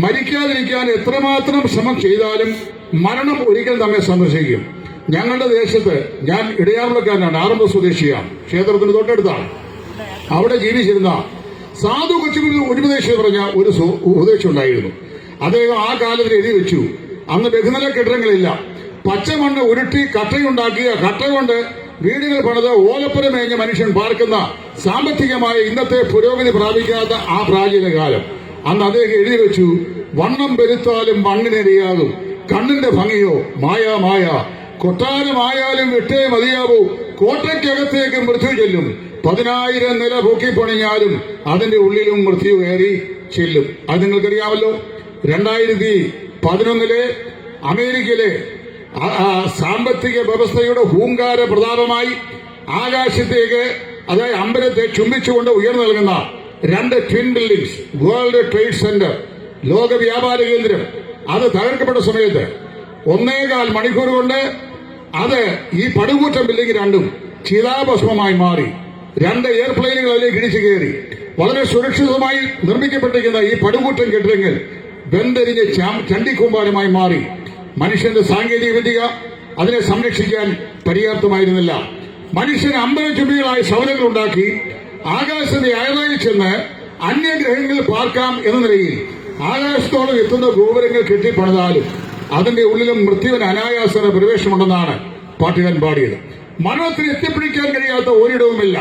മരിക്കാതിരിക്കാൻ എത്രമാത്രം ശ്രമം ചെയ്താലും മരണം ഒരിക്കലും നമ്മെ സന്ദർശിക്കും. ഞങ്ങളുടെ ദേശത്ത്, ഞാൻ ഇടയാറുള്ളക്കാരനാണ്, ആറമ്പ സ്വദേശിയാണ്, ക്ഷേത്രത്തിന് തൊട്ടടുത്താണ്. അവിടെ ജീവിച്ചിരുന്ന സാധു കൊച്ചുകുഞ്ഞു ഉപദേശം പറഞ്ഞ ഒരു ഉപദേശം ഉണ്ടായിരുന്നു. അദ്ദേഹം ആ കാലത്തിൽ എഴുതി വെച്ചു. അന്ന് ബഹുനില കെട്ടിടങ്ങളില്ല. പച്ചമണ്ണ് ഉരുട്ടി കട്ടയുണ്ടാക്കിയ കട്ട കൊണ്ട് വീടുകൾ പണിത് ഓലപ്പുര മേഞ്ഞ മനുഷ്യൻ പാർക്കുന്ന സാമ്പത്തികമായ ഇന്നത്തെ പുരോഗതി പ്രാപിക്കാത്ത ആ പ്രാചീന കാലം. അന്ന് അദ്ദേഹം എഴുതി വെച്ചു, വണ്ണം പെരുത്താലും മണ്ണിനെറിയാകും, കണ്ണിന്റെ ഭംഗിയോ മായ കൊട്ടാരമായാലും വിട്ടേ മതിയാവൂ, കോട്ടയ്ക്കകത്തേക്ക് മൃത്യു ചെല്ലും, 10,000 നില പൊക്കിപ്പണിഞ്ഞാലും അതിന്റെ ഉള്ളിലും മൃത്യു കയറി ചെല്ലും. അത് നിങ്ങൾക്കറിയാമല്ലോ. 2011 അമേരിക്കയിലെ സാമ്പത്തിക വ്യവസ്ഥയുടെ ഹൂങ്കാര പ്രതാപമായി ആകാശത്തേക്ക്, അതായത് അമ്പലത്തെ ചുംബിച്ചുകൊണ്ട് ഉയർന്നു നൽകുന്ന 2 twin buildings, world trade centre, ലോക വ്യാപാര കേന്ദ്രം, അത് തകർക്കപ്പെട്ട സമയത്ത് 1.25 മണിക്കൂർ കൊണ്ട് അത് ഈ പടുകൂറ്റൻ ബിൽഡിംഗ് രണ്ടും ചിതാഭസ്മമായി മാറി. 2 എയർപ്ലെയിനുകൾ അതിലേക്ക് ഇടിച്ചു കയറി. വളരെ സുരക്ഷിതമായി നിർമ്മിക്കപ്പെട്ടിരിക്കുന്ന ഈ പടുകൂറ്റൻ കെട്ടിടങ്ങൾ വെന്തെരിഞ്ഞ് ചണ്ടിക്കൂമ്പാരമായി മാറി. മനുഷ്യന്റെ സാങ്കേതിക വിദ്യ അതിനെ സംരക്ഷിക്കാൻ പര്യാപ്തമായിരുന്നില്ല. മനുഷ്യന് അമ്പലചുംബികളായ സൗരങ്ങൾ ഉണ്ടാക്കി ആകാശത്തിന്റെ അയറായി ചെന്ന് അന്യഗ്രഹങ്ങളിൽ പാർക്കാം എന്ന നിലയിൽ ആകാശത്തോളം എത്തുന്ന ഗോപുരങ്ങൾ കെട്ടിപ്പണിതാലും അതിന്റെ ഉള്ളിലും മൃത്യുവിന് അനായാസന പ്രവേശമുണ്ടെന്നാണ് പാട്ടുകാരൻ പാടിയത്. മരണത്തിന് എത്തിപ്പിടിക്കാൻ കഴിയാത്ത ഒരിടവുമില്ല.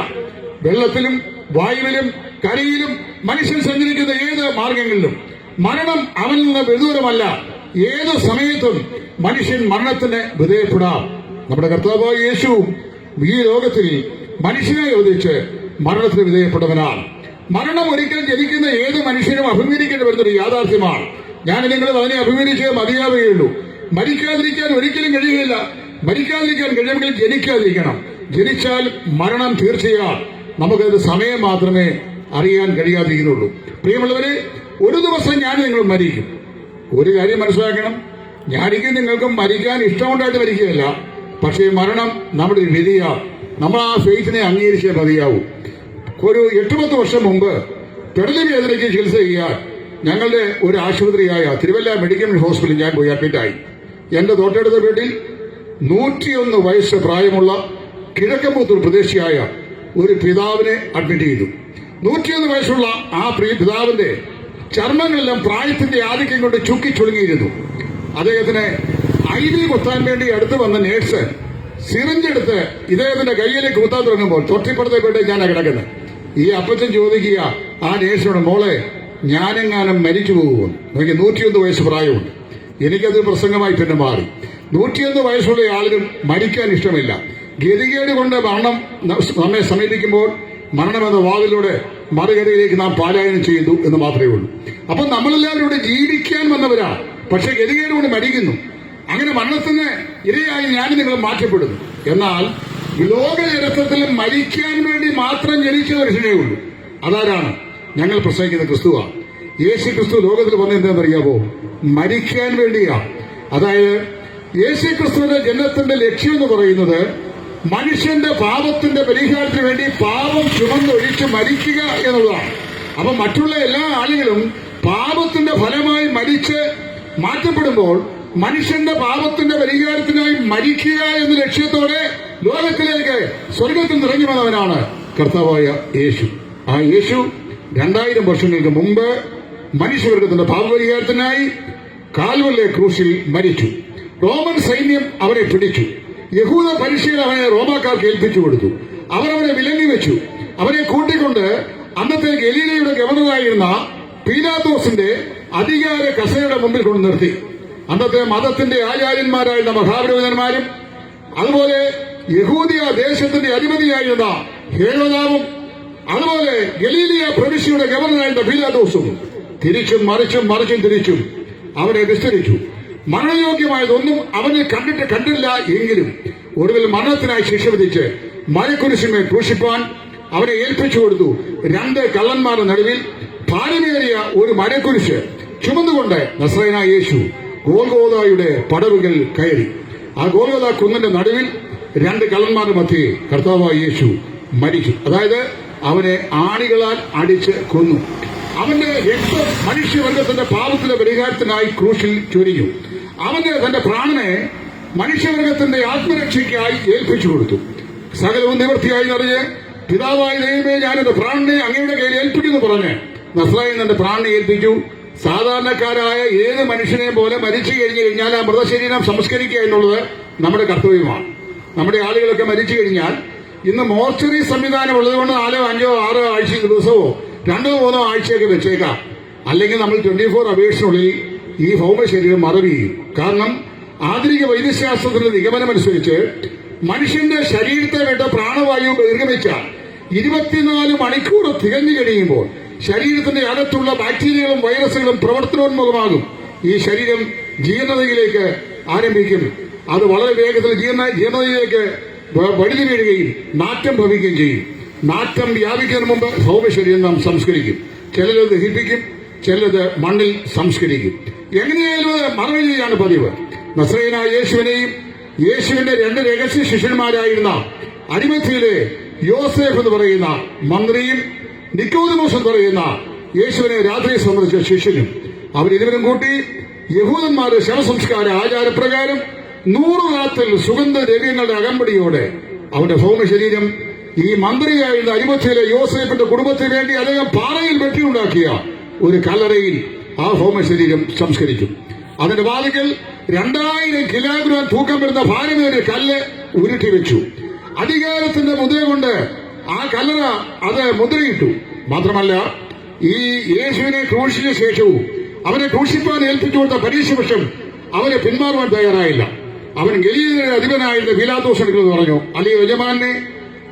വെള്ളത്തിലും വായുവിലും കരയിലും മനുഷ്യൻ സഞ്ചരിക്കുന്ന ഏത് മാർഗങ്ങളിലും മരണം അവനിൽ നിന്ന് വിദൂരമല്ല. ഏത് സമയത്തും മനുഷ്യൻ മരണത്തിന് വിധേയപ്പെടാം. നമ്മുടെ കർത്താവായ യേശു ഈ ലോകത്തിൽ മനുഷ്യനെ യോജിച്ച് മരണത്തിന് വിധേയപ്പെട്ടവനാണ്. മരണം ഒരിക്കൽ ജനിക്കുന്ന ഏത് മനുഷ്യനും അഭിമുഖീകരിക്കേണ്ടി വരുന്നൊരു യാഥാർത്ഥ്യമാണ്. ഞാൻ നിങ്ങൾ അതിനെ അഭിമുഖീകരിച്ചേ മതിയാവുകയുള്ളൂ. മരിക്കാതിരിക്കാൻ ഒരിക്കലും കഴിയുകയില്ല. മരിക്കാതിരിക്കാൻ കഴിയുമെങ്കിൽ ജനിക്കാതിരിക്കണം. ജനിച്ചാൽ മരണം തീർച്ചയാണ്. നമുക്കത് സമയം മാത്രമേ അറിയാൻ കഴിയാതിരിക്കുന്നുള്ളൂ. പ്രിയമുള്ളവരെ, ഒരു ദിവസം ഞാൻ നിങ്ങൾ മരിക്കും. ഒരു കാര്യം മനസ്സിലാക്കണം, ഞാനിക്കും നിങ്ങൾക്കും മരിക്കാൻ ഇഷ്ടമുണ്ടായിട്ട് മരിക്കുകയല്ല. പക്ഷേ മരണം നമ്മുടെ ഒരു വിധിയാണ്. നമ്മൾ ആ ഫെയ്ത്തിനെ അംഗീകരിച്ചേ മതിയാവൂ. ഒരു 8-10 വർഷം മുമ്പ് പെടലി വേദനയ്ക്ക് ചികിത്സ ചെയ്യാൻ ഞങ്ങളുടെ ഒരു ആശുപത്രിയായ തിരുവല്ല മെഡിക്കൽ ഹോസ്പിറ്റലിൽ ഞാൻ പോയി അഡ്മിറ്റായി. എന്റെ തൊട്ടടുത്ത വീട്ടിൽ 101 വയസ്സ് പ്രായമുള്ള കിഴക്കമ്പൂത്തൂർ പ്രദേശിയായ ഒരു പിതാവിനെ അഡ്മിറ്റ് ചെയ്തു. 101 വയസ്സുള്ള ആ പിതാവിന്റെ ചർമ്മങ്ങളെല്ലാം പ്രായത്തിന്റെ ആധിക്യം കൊണ്ട് ചുക്കി ചുളുങ്ങിയിരുന്നു. അദ്ദേഹത്തിന് IV കുത്താൻ വേണ്ടി അടുത്ത് വന്ന നേഴ്സ് സിറിഞ്ചെടുത്ത് ഇദ്ദേഹത്തിന്റെ കയ്യിലേക്ക് കുത്താൻ തുടങ്ങുമ്പോൾ തൊട്ടിപ്പുറത്തെ വീട്ടിൽ ഞാനാ കിടക്കുന്നത്. ഈ അപ്പച്ചൻ ചോദിക്കുക ആ നേഴ്സിനോട്, മോളെ ഞാനെങ്ങാനും മരിച്ചു പോകുമോ? എനിക്ക് 101 വയസ്സ് പ്രായമുണ്ട്. എനിക്കത് പ്രസംഗമായി പിന്നെ മാറി. 101 വയസ്സുള്ള ആളിനും മരിക്കാൻ ഇഷ്ടമില്ല. ഗതികേട് കൊണ്ട് മരണം നമ്മെ സമീപിക്കുമ്പോൾ മരണമെന്ന വാതിലൂടെ മറുകരയിലേക്ക് നാം പാലായനം ചെയ്തു എന്ന് മാത്രമേ ഉള്ളൂ. അപ്പൊ നമ്മളെല്ലാവരും ഇവിടെ ജീവിക്കാൻ വന്നവരാണ്. പക്ഷെ ഗതികേട് കൊണ്ട് മരിക്കുന്നു. അങ്ങനെ മരണത്തിന് ഇരയായി ഞാൻ നിങ്ങൾ മാറ്റപ്പെടുന്നു. എന്നാൽ ലോക ചരിത്രത്തിൽ മരിക്കാൻ വേണ്ടി മാത്രം ജനിച്ച മനുഷ്യനേ ഉള്ളൂ. അതാരാണ്? ഞങ്ങൾ പ്രസംഗിക്കുന്ന ക്രിസ്തുവാണ്. യേശു ക്രിസ്തു ലോകത്തിൽ വന്ന എന്താണെന്നറിയാമോ? മരിക്കാൻ വേണ്ടിയാണ്. അതായത് യേശു ക്രിസ്തുവിന്റെ ജനനത്തിന്റെ ലക്ഷ്യം എന്ന് പറയുന്നത് മനുഷ്യന്റെ പാപത്തിന്റെ പരിഹാരത്തിന് വേണ്ടി പാപം ചുമന്നൊഴിച്ച് മരിക്കുക എന്നുള്ളതാണ്. അപ്പൊ മറ്റുള്ള എല്ലാ ആളുകളും പാപത്തിന്റെ ഫലമായി മരിച്ച് മാറ്റപ്പെടുമ്പോൾ മനുഷ്യന്റെ പാപത്തിന്റെ പരിഹാരത്തിനായി മരിക്കുക എന്ന ലക്ഷ്യത്തോടെ ലോകത്തിലേക്ക് സ്വർഗത്തിൽ നിറങ്ങി വന്നവനാണ് കർത്താവായ യേശു. ആ യേശു 2000 വർഷങ്ങൾക്ക് മുമ്പ് മനുഷ്യവർഗത്തിന്റെ പാപപരിഹാരത്തിനായി കാൽവരിലെ ക്രൂശിൽ മരിച്ചു. റോമൻ സൈന്യം അവരെ പിടിച്ചു. യഹൂദ പരിശീലനം അവനെ റോമാക്കാർക്ക് ഏൽപ്പിച്ചു കൊടുത്തു. അവരവരെ വിലങ്ങി വെച്ചു. അവരെ കൂട്ടിക്കൊണ്ട് അന്നത്തെ ഗലീലയുടെ ഗവർണറായിരുന്ന പീലാത്തോസിന്റെ അധികാര കസേരയുടെ മുമ്പിൽ കൊണ്ട് നിർത്തി. അന്നത്തെ മതത്തിന്റെ ആചാര്യന്മാരായിരുന്ന മഹാപുരോഹിതന്മാരും അതുപോലെ യഹൂദിയ ദേശത്തിന്റെ അധിപതിയായിരുന്ന ഹേരോദാവും അതുപോലെ ഗലീലിയ പ്രവിശ്യയുടെ ഗവർണറായിരുന്ന പീലാത്തോസും തിരിച്ചും മറിച്ചും അവരെ വിസ്തരിച്ചു. മരണയോഗ്യമായതൊന്നും അവനെ കണ്ടില്ല എങ്കിലും ഒടുവിൽ മരണത്തിനായി ശിക്ഷ വിധിച്ച് മരക്കുരിശിന്മേൽ ക്രൂശിപ്പാൻ അവരെ ഏൽപ്പിച്ചു കൊടുത്തു. 2 കള്ളന്മാരുടെ നടുവിൽ ഭാരമേറിയ ഒരു മരക്കുരിശ് ചുമന്നുകൊണ്ട് നസ്രയനായ യേശു ഗോൽഗോഥായുടെ പടവുകൾ കയറി. ആ ഗോൽഗോഥാ കുന്നിന്റെ നടുവിൽ 2 കള്ളന്മാരുടെ മധ്യേ കർത്താവായ യേശു മരിച്ചു. അതായത് അവനെ ആണികളാൽ അടിച്ച് കൊന്നു. അവന്റെ രക്തം മനുഷ്യവർഗത്തിന്റെ പാപത്തിന്റെ പരിഹാരത്തിനായി ക്രൂശിൽ ചൊരിഞ്ഞു. അവന്റെ തന്റെ പ്രാണനെ മനുഷ്യവർഗത്തിന്റെ ആത്മരക്ഷയ്ക്കായി ഏൽപ്പിച്ചു കൊടുത്തു. സകലവും നിവൃത്തിയായി നിറഞ്ഞ് പിതാവായ ദൈവമേ, ഞാൻ എന്റെ പ്രാണനെ അങ്ങയുടെ കയ്യിൽ ഏൽപ്പിക്കുന്നു പറഞ്ഞ് നസ്രായൻ തന്റെ പ്രാണനെ ഏൽപ്പിച്ചു. സാധാരണക്കാരായ ഏത് മനുഷ്യനെയും പോലെ മരിച്ചു കഴിഞ്ഞു കഴിഞ്ഞാൽ ആ മൃതശരീരം സംസ്കരിക്കുക എന്നുള്ളത് നമ്മുടെ കർത്തവ്യമാണ്. നമ്മുടെ ആളുകളൊക്കെ മരിച്ചു കഴിഞ്ഞാൽ ഇന്ന് മോർച്ചറി സംവിധാനം ഉള്ളതുകൊണ്ട് 4, 5, 6 ആഴ്ച ദിവസമോ 2, 3 ആഴ്ചയൊക്കെ വെച്ചേക്കാം. അല്ലെങ്കിൽ നമ്മൾ 24 അവേഴ്സിനുള്ളിൽ ഈ ഭൗമശരീരം മറവ് ചെയ്യും. കാരണം ആധുനിക വൈദ്യശാസ്ത്രത്തിന്റെ നിഗമനമനുസരിച്ച് മനുഷ്യന്റെ ശരീരത്തെ വേണ്ട പ്രാണവായു ബഹിർഗമിച്ചാൽ 24 മണിക്കൂർ തികഞ്ഞു കഴിയുമ്പോൾ ശരീരത്തിന്റെ അകത്തുള്ള ബാക്ടീരിയകളും വൈറസുകളും പ്രവർത്തനോന്മുഖമാകും. ഈ ശരീരം ജീർണതയിലേക്ക് ആരംഭിക്കും. അത് വളരെ വേഗത്തിൽ ജീർണതയിലേക്ക് വഴുതി വീഴുകയും നാറ്റം ഭവിക്കുകയും ചെയ്യും. നാറ്റം വ്യാപിക്കുന്നതിന് മുമ്പ് ഭൗമശരീരം നാം സംസ്കരിക്കും. ചിലത് ദഹിപ്പിക്കും, ചിലത് മണ്ണിൽ സംസ്കരിക്കും. എങ്ങനെയായാലും മറവ് ചെയ്യുകയാണ് പതിവ്. നസ്രയനായ യേശുവിനെയും യേശുവിന്റെ 2 രഹസ്യ ശിഷ്യന്മാരായിരുന്ന അരിമത്യയിലെ യോസേഫ് എന്ന് പറയുന്ന മന്ത്രിയും നിക്കോദിമോസ് എന്ന് പറയുന്ന യേശുവിനെ രാത്രി സന്ദർശിച്ച ശിഷ്യനും അവരിരുവരും കൂട്ടി യഹൂദന്മാരുടെ ശവസംസ്കാര ആചാരപ്രകാരം 100 റാത്തിൽ സുഗന്ധദ്രവ്യങ്ങളുടെ അകമ്പടിയോടെ അവന്റെ ഭൗമശരീരം ഈ മന്ത്രിയായിരുന്ന അരിമത്യയിലെ യോസേഫിന്റെ കുടുംബത്തിന് വേണ്ടി അദ്ദേഹം പാറയിൽ വെട്ടിയുണ്ടാക്കിയ ഒരു കല്ലറയിൽ ആ ഭൗമശരീരം സംസ്കരിക്കും. അതിന്റെ വാതിക്കൽ 2000 കിലോഗ്രാം തൂക്കം വരുന്ന ഭാരമേറിയ കല്ല് ഉരുട്ടി വെച്ചു. അധികാരത്തിന്റെ മുദ്ര കൊണ്ട് ആ കല്ലറ അത് മുദ്രയിട്ടു. മാത്രമല്ല, ഈ യേശുവിനെ ക്രൂശിച്ച ശേഷവും അവനെ ക്രൂശിപ്പാൻ ഏൽപ്പിച്ചു കൊടുത്ത പരീക്ഷപക്ഷം അവനെ പിന്മാറുവാൻ തയ്യാറായില്ല. അവൻ ഗലീലയുടെ അധിപനായിരുന്ന പീലാത്തോസ് എടുക്കുന്നത് പറഞ്ഞു, അല്ലയോ യജമാനെ,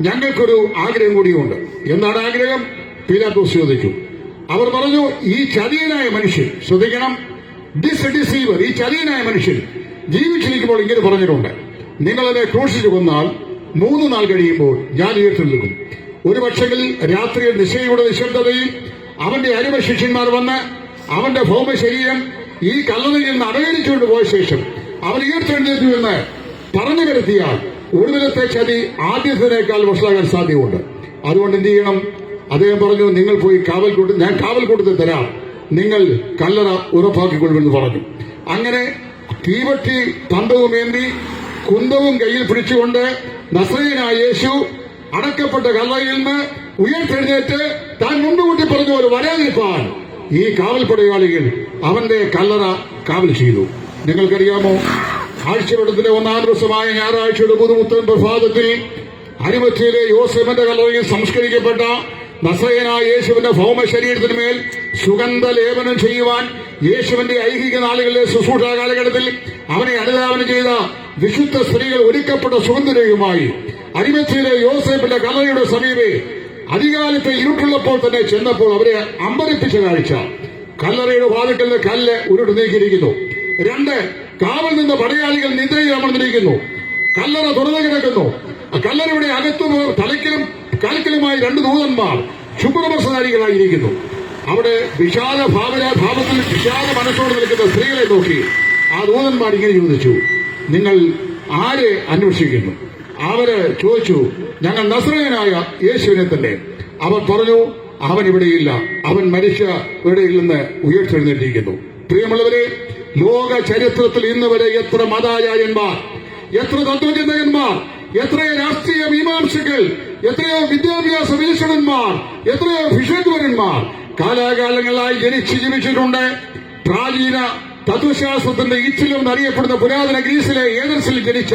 ഞങ്ങൾക്കൊരു ആഗ്രഹം കൂടിയുണ്ട്. എന്താണ് ആഗ്രഹം? പീലാത്തോസ് ചോദിച്ചു. അവർ പറഞ്ഞു, ഈ ചതിയനായ മനുഷ്യൻ, ശ്രദ്ധിക്കണം, ഡിസീവർ, ഈ ചതിയനായ മനുഷ്യൻ ജീവിച്ചിരിക്കുമ്പോൾ ഇങ്ങനെ പറഞ്ഞിട്ടുണ്ട്, നിങ്ങളെന്നെ ക്രൂശിച്ചു കൊന്നാൽ 3 നാൾ കഴിയുമ്പോൾ ഞാൻ ഉയർത്തെഴുന്നേൽക്കും. ഒരു പക്ഷെങ്കിൽ രാത്രിയിൽ നിശയുടെ നിശബ്ദതയിൽ അവന്റെ അരിമ ശിഷ്യന്മാർ വന്ന് അവന്റെ ഭൗമശരീരം ഈ കല്ലറയിൽ നിന്ന് അടകരിച്ചുകൊണ്ട് പോയ ശേഷം അവൻ ഉയർത്തെഴുന്നേറ്റു എന്ന് പറഞ്ഞു കിടത്തിയാൽ ഒടുവിലത്തെ ചതി ആദ്യത്തിനേക്കാൾ വഷളാകാൻ സാധ്യതയുണ്ട്. അതുകൊണ്ട് എന്ത് ചെയ്യണം? അദ്ദേഹം പറഞ്ഞു, നിങ്ങൾ പോയി ഞാൻ കാവൽ കൊടുത്ത് തരാം, നിങ്ങൾ കല്ലറ ഉറപ്പാക്കിക്കൊള്ളുമെന്ന് പറഞ്ഞു. അങ്ങനെ തീവട്ടി പന്തവുമേന്തി കുന്തവും കയ്യിൽ പിടിച്ചുകൊണ്ട് നസ്രയനായ യേശു അടക്കപ്പെട്ട കല്ലറയിൽ നിന്ന് ഉയർത്തെഴുന്നേറ്റ് താൻ മുൻകൂട്ടി പറഞ്ഞു ഒരു വരാതിരിപ്പാൻ ഈ കാവൽപ്പടയാളികൾ അവന്റെ കല്ലറ കാവൽ ചെയ്തു. നിങ്ങൾക്കറിയാമോ, ആഴ്ചവെടുത്തിന്റെ 1-ാം ദിവസമായ ഞായറാഴ്ചയുടെ പുതുമുത്തൻ പ്രഭാതത്തിൽ അരിമത്യയിലെ യോസേഫിന്റെ കല്ലറയിൽ സംസ്കരിക്കപ്പെട്ട നസ്രയനായ യേശുവിന്റെ ഭൗമശരീരത്തിന് മേൽ സുഗന്ധ ലേപനം ചെയ്യുവാൻ യേശുവിന്റെ ഐഹിക നാളുകളിലെ ശുശ്രൂഷ കാലഘട്ടത്തിൽ അവനെ അനുധാവനം ചെയ്ത വിശുദ്ധ സ്ത്രീകൾ ഒരുക്കപ്പെട്ട സുഗന്ധരയുമായി അരിമത്യയിലെ യോസേഫിന്റെ കല്ലറയുടെ സമീപേ അധികാലത്തെ ഇരുട്ടുള്ളപ്പോൾ തന്നെ ചെന്നപ്പോൾ അവരെ അമ്പരിപ്പിച്ച കാഴ്ച. കല്ലറയുടെ വാതിക്കലിന് കല്ല് ഉരുട്ട് നീക്കിയിരിക്കുന്നു. 2 കാവൽ നിന്ന പടയാളികൾ നിദ്രയിൽ അമർന്നിരിക്കുന്നു. കല്ലറ തുറന്നു കിടക്കുന്നു. കല്ലറയുടെ അകത്തും തലക്കിലും കാൽക്കലുമായി 2 ദൂതന്മാർ ശുഭ്രവസ്ത്രധാരികളായിരിക്കുന്നു. അവിടെ ഭാവത്തിൽ വിശാല മനസ്സോട് നിൽക്കുന്ന സ്ത്രീകളെ നോക്കി ആ ദൂതന്മാർ ഇങ്ങനെ ചോദിച്ചു, നിങ്ങൾ ആരെ അന്വേഷിക്കുന്നു? അവര് ചോദിച്ചു, ഞങ്ങൾ നസ്രയനായ യേശുവിനെ തന്നെ. അവർ പറഞ്ഞു, അവൻ ഇവിടെയില്ല, അവൻ മരിച്ചവരുടെ നിന്ന് ഉയർത്തെഴുന്നേറ്റിരിക്കുന്നു. പ്രിയമുള്ളവരെ, ലോക ചരിത്രത്തിൽ ഇന്ന് വരെ എത്ര മതാചാര്യന്മാർ, എത്ര തത്വചിന്തകന്മാർ, എത്രയോ രാഷ്ട്രീയ മീമാംസകൾ, എത്രയോ വിദ്യാഭ്യാസ വീക്ഷണന്മാർ, എത്രയോ ഭിഷഗ്വരന്മാർ കാലാകാലങ്ങളായി ജനിച്ച് ജീവിച്ചിട്ടുണ്ട്. പ്രാചീന തത്വശാസ്ത്രത്തിന്റെ ഈച്ചിലും അറിയപ്പെടുന്ന പുരാതന ഗ്രീസിലെ ഏതൻസിൽ ജനിച്ച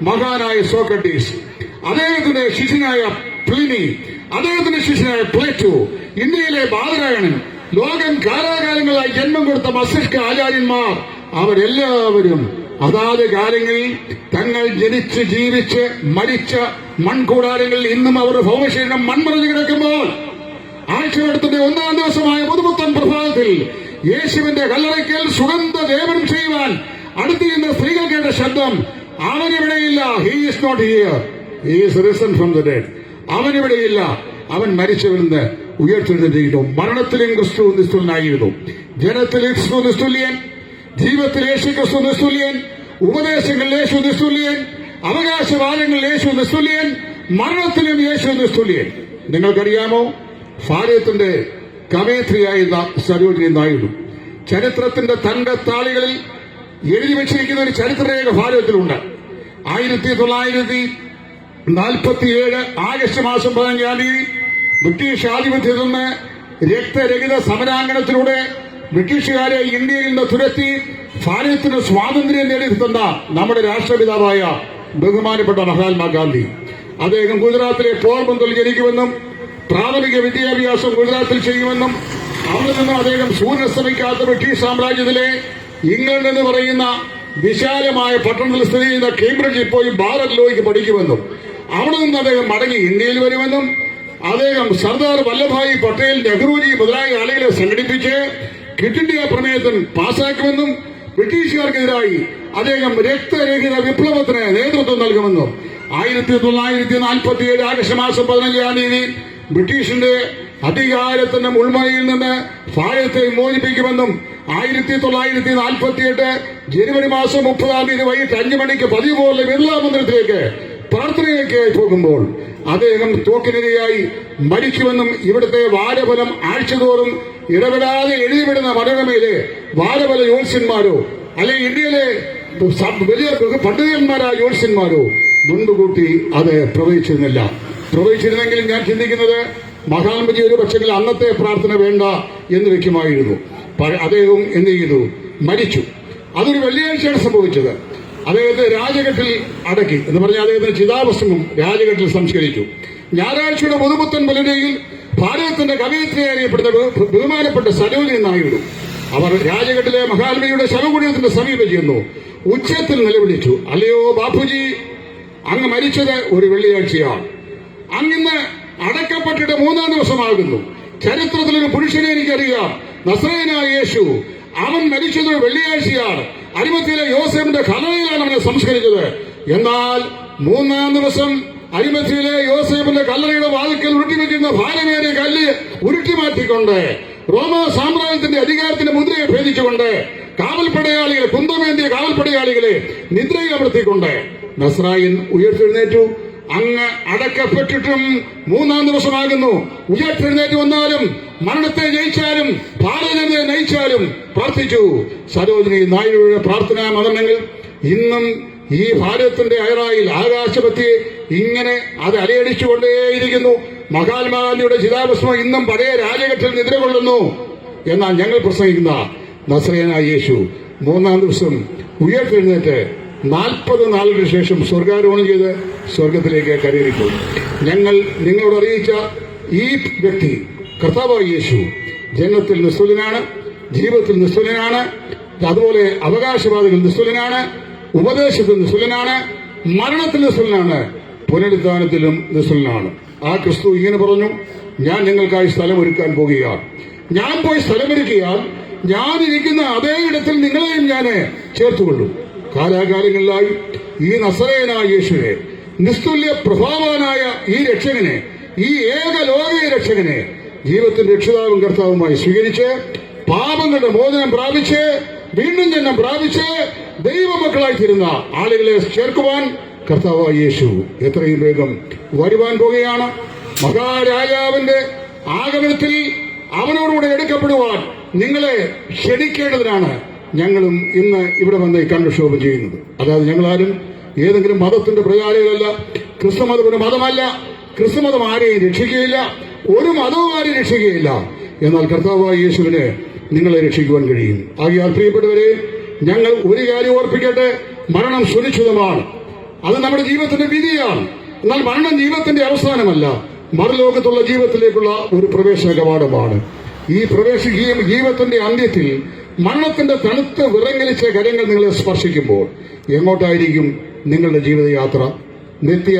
മഹാനായ സോക്രട്ടീസ്, അദ്ദേഹത്തിന്റെ ശിഷ്യനായ പ്ലിനി, അദ്ദേഹത്തിന്റെ ശിഷ്യനായ പ്ലേറ്റോ, ഇന്ത്യയിലെ ബാദരായണൻ, ലോകം കാലാകാലങ്ങളായി ജന്മം കൊടുത്ത മസ്തിഷ്ക ആചാര്യന്മാർ, അവരെല്ലാവരും അതാത് കാലങ്ങളിൽ തങ്ങൾ ജനിച്ച് ജീവിച്ച് മരിച്ച മൺകൂടാരങ്ങളിൽ ഇന്നും അവരുടെ ഭൗമശരീരം മൺമറഞ്ഞു കിടക്കുമ്പോൾ ആഴ്ചവെടുത്തിന്റെ 1-ാം ദിവസമായ പുതുപുത്തൻ പ്രഭാതത്തിൽ യേശുവിന്റെ കല്ലറയ്ക്കൽ സുഗന്ധ ലേപനം ചെയ്യുവാൻ അടുത്തിരുന്ന സ്ത്രീകൾ കേട്ട ശബ്ദം, അവനിവിടെയില്ല, he is not here, he is risen from the dead. അവനിവിടെയില്ല, അവൻ മരിച്ചവരിന്ന് ഉയർത്തെഴുന്നേറ്റിരിക്കുന്നു. മരണത്തിലും ക്രിസ്തു നിസ്തുലനായിരുന്നു, ജനത്തിൽ ക്രിസ്തു നിസ്തുല്യൻ, ജീവിതത്തിൽ യേശു ക്രിസ്തു നിസ്തുല്യൻ, ഉപദേശങ്ങളിൽ യേശു നിസ്തുല്യൻ, അവകാശവാദങ്ങളിൽ യേശു നിസ്തുല്യൻ, മരണത്തിലും യേശു നിസ്തുല്യൻ. നിങ്ങൾക്കറിയാമോ, ഭാരതത്തിന്റെ കവയത്രിയായിരുന്ന സരോജിനി നായിഡു ചരിത്രത്തിന്റെ തങ്കത്താളികളിൽ എഴുതി വെച്ചിരിക്കുന്ന ഒരു ചരിത്രരേഖ ഭാരതത്തിലുണ്ട്. 1947 ആഗസ്റ്റ് മാസം 15-ാം തീയതി ബ്രിട്ടീഷ് ആധിപത്യത്തിൽ നിന്ന് രക്തരഹിത സമരാങ്കണത്തിലൂടെ ബ്രിട്ടീഷുകാരെ ഇന്ത്യയിൽ നിന്ന് തുരത്തി ഭാരതത്തിന് സ്വാതന്ത്ര്യം നേടിത്തന്ന നമ്മുടെ രാഷ്ട്രപിതാവായ ബഹുമാനപ്പെട്ട മഹാത്മാഗാന്ധി. അദ്ദേഹം ഗുജറാത്തിലെ പോർബന്തറിൽ ജനിക്കുമെന്നും പ്രാഥമിക വിദ്യാഭ്യാസം ഗുജറാത്തിൽ ചെയ്യുമെന്നും അവിടെ നിന്ന് അദ്ദേഹം സൂര്യനസ്തമിക്കാത്ത ബ്രിട്ടീഷ് സാമ്രാജ്യത്തിലെ ഇംഗ്ലണ്ട് എന്ന് പറയുന്ന വിശാലമായ പട്ടണത്തിൽ സ്ഥിതി ചെയ്യുന്ന കേംബ്രിഡ്ജിൽ പോയി ഭാരത് ലോയ്ക്ക് പഠിക്കുമെന്നും അവിടെ നിന്ന് അദ്ദേഹം മടങ്ങി ഇന്ത്യയിൽ വരുമെന്നും അദ്ദേഹം സർദാർ വല്ലഭായി പട്ടേൽ, നെഹ്റുജി മുതലായ ആളുകളെ സംഘടിപ്പിച്ച് ക്വിറ്റ് ഇന്ത്യ പ്രമേയത്തിന് പാസാക്കുമെന്നും ബ്രിട്ടീഷുകാർക്കെതിരായി അദ്ദേഹം രക്തരഹിത വിപ്ലവത്തിന് നേതൃത്വം നൽകുമെന്നും 1947 ആഗസ്റ്റ് മാസം 15-ാം തീയതി ബ്രിട്ടീഷിന്റെ അധികാരത്തിന്റെ മുൾമുനയിൽ നിന്ന് ഭാരതത്തെ മോചിപ്പിക്കുമെന്നും 1948 ജനുവരി മാസം 30-ാം തീയതി വൈകിട്ട് 5 മണിക്ക് പതിവ് പോലെ ബിർള മന്ദിരത്തിലേക്ക് പ്രാർത്ഥനയ്ക്കായി പോകുമ്പോൾ അദ്ദേഹം തോക്കിനിരയായി മരിക്കുമെന്നും ഇവിടുത്തെ വാരഫലം ആഴ്ചതോറും ഇടപെടാതെ എഴുതിവിടുന്ന മനോരമയിലെ വാരഫല ജ്യോത്സ്യന്മാരോ അല്ലെങ്കിൽ ഇന്ത്യയിലെ വലിയ പണ്ഡിതന്മാരായ ജ്യോത്സ്യന്മാരോ മുൻകൂട്ടി അത് പ്രവചിച്ചിരുന്നെങ്കിൽ ഞാൻ ചിന്തിക്കുന്നത് മഹാത്മജി ഒരു പക്ഷെങ്കിൽ അന്നത്തെ പ്രാർത്ഥന വേണ്ട എന്ന് വെക്കുമായിരുന്നു. അദ്ദേഹം എന്ത് ചെയ്തു? മരിച്ചു. അതൊരു വെള്ളിയാഴ്ചയാണ് സംഭവിച്ചത്. അദ്ദേഹത്തെ രാജഘട്ടിൽ അടക്കി എന്ന് പറഞ്ഞാൽ അദ്ദേഹത്തിന്റെ ചിതാഭസ്മം രാജഘട്ടിൽ സംസ്കരിച്ചു. ഞായറാഴ്ചയുടെ മുതുപുത്തൻ പുലരയിൽ ഭാരതത്തിന്റെ കവയിത്രി അറിയപ്പെടുന്ന ബഹുമാനപ്പെട്ട സരോജിനി നായിഡു അവർ രാജഘട്ടിലെ മഹാത്മജിയുടെ ശവകുടീരത്തിന്റെ സമീപം ചെന്നു ഉച്ചത്തിൽ നിലവിളിച്ചു, അല്ലയോ ബാപ്പുജി, അങ്ങ് മരിച്ചത് ഒരു വെള്ളിയാഴ്ചയാണ്. അങ്ങിന്ന് അടക്കപ്പെട്ടിട്ട് 3-ാം ദിവസമാകുന്നു. ചരിത്രത്തിലൊരു പുരുഷനെ എനിക്കറിയാം, നസ്രയനായ യേശു. അവൻ മരിച്ചത് ഒരു വെള്ളിയാഴ്ചയാണ്. അരിമത്തിയിലെ യോസേഫിന്റെ കല്ലറയിലാണ് അവനെ സംസ്കരിച്ചത്. എന്നാൽ 3-ാം ദിവസം അരിമത്തിയിലെ യോസേഫിന്റെ കല്ലറയുടെ വാതിക്കൽ ഉരുട്ടിവെച്ചിരുന്ന ഭാരമേറിയ കല്ല് ഉരുട്ടിമാറ്റിക്കൊണ്ട് റോമാ സാമ്രാജ്യത്തിന്റെ അധികാരത്തിന്റെ മുദ്രയെ ഭേദിച്ചുകൊണ്ട് കാവൽപ്പടയാളികളെ കുന്തമേന്തിയ കാവൽപ്പടയാളികളെ നിദ്രയിൽ അമർത്തിക്കൊണ്ട് നസ്രായൻ ഉയർത്തെഴുന്നേറ്റു. അങ്ങ് അടക്കപ്പെട്ടിട്ടും 3-ാം ദിവസമാകുന്നു. ഉയർത്തെഴുന്നേറ്റ് വന്നാലും മരണത്തെ ജയിച്ചാലും ഭാരതത്തെ നയിച്ചാലും പ്രാർത്ഥിച്ചു. സരോജിനി നായിഡുവിന്റെ പ്രാർത്ഥനാ മന്ത്രങ്ങൾ ഇന്നും ഈ ഭാരതത്തിന്റെ അയറായിൽ ആകാശപത്തി ഇങ്ങനെ അത് അലയടിച്ചുകൊണ്ടേയിരിക്കുന്നു. മഹാത്മാഗാന്ധിയുടെ ചിതാഭസ്മം ഇന്നും പഴയ രാജഘട്ടിൽ നിദ്ര കൊള്ളുന്നു. എന്നാൽ ഞങ്ങൾ പ്രസംഗിക്കുന്ന നസ്രയനായ യേശു 3-ാം ദിവസം ഉയർത്തെഴുന്നേറ്റ് 40 നാളുകൾക്ക് ശേഷം സ്വർഗാരോഹണം ചെയ്ത് സ്വർഗത്തിലേക്ക് കയറിപ്പോയി. ഞങ്ങൾ നിങ്ങളോട് അറിയിച്ച ഈ വ്യക്തി കർത്താവായ യേശു ജനനത്തിൽ നിസ്തുലനാണ്, ജീവിതത്തിൽ നിസ്തുലനാണ്, അതുപോലെ അവകാശവാദികൾ നിസ്തുലനാണ്, ഉപദേശത്തിൽ നിസ്തുലനാണ്, മരണത്തിൽ നിസ്തുലനാണ്, പുനരുദ്ധാനത്തിലും നിസ്തുലനാണ്. ആ ക്രിസ്തു ഇങ്ങനെ പറഞ്ഞു, ഞാൻ നിങ്ങൾക്കായി സ്ഥലമൊരുക്കാൻ പോകുകയാണ്. ഞാൻ പോയി സ്ഥലമൊരുക്കിയാൽ ഞാനിരിക്കുന്ന അതേ ഇടത്തിൽ നിങ്ങളെയും ഞാൻ ചേർത്തുകൊള്ളും. കാലാകാലങ്ങളിലായി ഈ നസറേയനായ യേശുവിനെ, നിസ്തുല്യ പ്രഭാവാനായ ഈ രക്ഷകനെ, ഈ ഏകലോക രക്ഷകനെ ജീവിതത്തിന്റെ രക്ഷിതാവും കർത്താവുമായി സ്വീകരിച്ച് പാപങ്ങളുടെ മോചനം പ്രാപിച്ച് വീണ്ടും ജന്മം പ്രാപിച്ച് ദൈവമക്കളായി തീരുന്ന ആളുകളെ ചേർക്കുവാൻ കർത്താവായ യേശു എത്രയും വേഗം വരുവാൻ പോകുകയാണ്. മഹാരാജാവിന്റെ ആഗമനത്തിൽ അവനോടുകൂടെ എടുക്കപ്പെടുവാൻ നിങ്ങളെ ക്ഷണിക്കേണ്ടതിനാണ് ഞങ്ങളും ഇന്ന് ഇവിടെ വന്ന് കണ്ടുക്ഷോഭം ചെയ്യുന്നത്. അതായത് ഞങ്ങളാരും ഏതെങ്കിലും മതത്തിന്റെ പ്രചാരകരല്ല. ക്രിസ്തുമതം ഒരു മതമല്ല. ക്രിസ്തുമതം ആരെയും രക്ഷിക്കുകയില്ല, ഒരു മതവും ആരെയും രക്ഷിക്കുകയില്ല. എന്നാൽ കർത്താവായ യേശുവിന് നിങ്ങളെ രക്ഷിക്കുവാൻ കഴിയും. ആകയാൽ പ്രിയപ്പെട്ടവരെ, ഞങ്ങൾ ഒരു കാര്യം ഓർപ്പിക്കട്ടെ, മരണം സുനിശ്ചിതമാണ്. അത് നമ്മുടെ ജീവിതത്തിന്റെ വിധിയാണ്. എന്നാൽ മരണം ജീവിതത്തിന്റെ അവസാനമല്ല, മറുലോകത്തുള്ള ജീവിതത്തിലേക്കുള്ള ഒരു പ്രവേശന കവാടമാണ്. ഈ പ്രവേശിക്കുകയും ജീവിതത്തിന്റെ അന്ത്യത്തിൽ മരണത്തിന്റെ തണുത്ത് വിറങ്ങലിച്ച കരങ്ങൾ നിങ്ങളെ സ്പർശിക്കുമ്പോൾ എങ്ങോട്ടായിരിക്കും നിങ്ങളുടെ ജീവിതയാത്ര? നിത്യ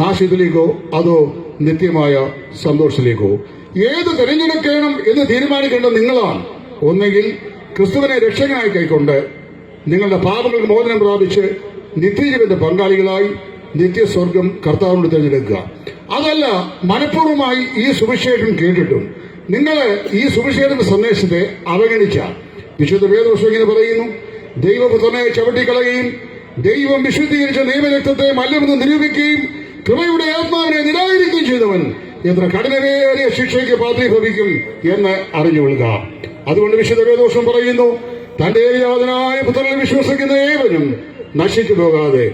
നാശത്തിലേക്കോ അതോ നിത്യമായ സന്തോഷത്തിലേക്കോ? ഏത് തെരഞ്ഞെടുക്കണം എന്ന് തീരുമാനിക്കേണ്ടത് നിങ്ങളാണ്. ഒന്നെങ്കിൽ ക്രിസ്തുവിനെ രക്ഷകനായി കൈക്കൊണ്ട് നിങ്ങളുടെ പാപങ്ങൾക്ക് മോചനം പ്രാപിച്ച് നിത്യജീവന്റെ പങ്കാളികളായി നിത്യസ്വർഗം കർത്താവിനോട് തിരഞ്ഞെടുക്കുക. അതല്ല, മനഃപൂർവ്വമായി ഈ സുവിശേഷം കേട്ടിട്ടും നിങ്ങൾ ഈ സുവിശേഷ സന്ദേശത്തെ അവഗണിച്ച വിശുദ്ധ വേദപുസ്തകം ഇങ്ങനെ പറയുന്നു, ദൈവപുത്രനെ ചവിട്ടിക്കളയുകയും ദൈവം വിശുദ്ധീകരിച്ച നിയമരക്തത്തെ മല്ലെന്ന് നിരൂപിക്കുകയും കൃപയുടെ ആത്മാവിനെ നിരാകരിക്കുകയും ചെയ്തവൻ എത്ര കഠിനമേറിയ ശിക്ഷയ്ക്ക് പാത്രീഭവിക്കും എന്ന് അറിഞ്ഞുകൊള്ളുക. അതുകൊണ്ട് വിശുദ്ധ വേദപുസ്തകം പറയുന്നു, തന്റെ ഏകജാതനായ പുത്രനിൽ വിശ്വസിക്കുന്ന ഏവനും നശിച്ചു പോകാതെ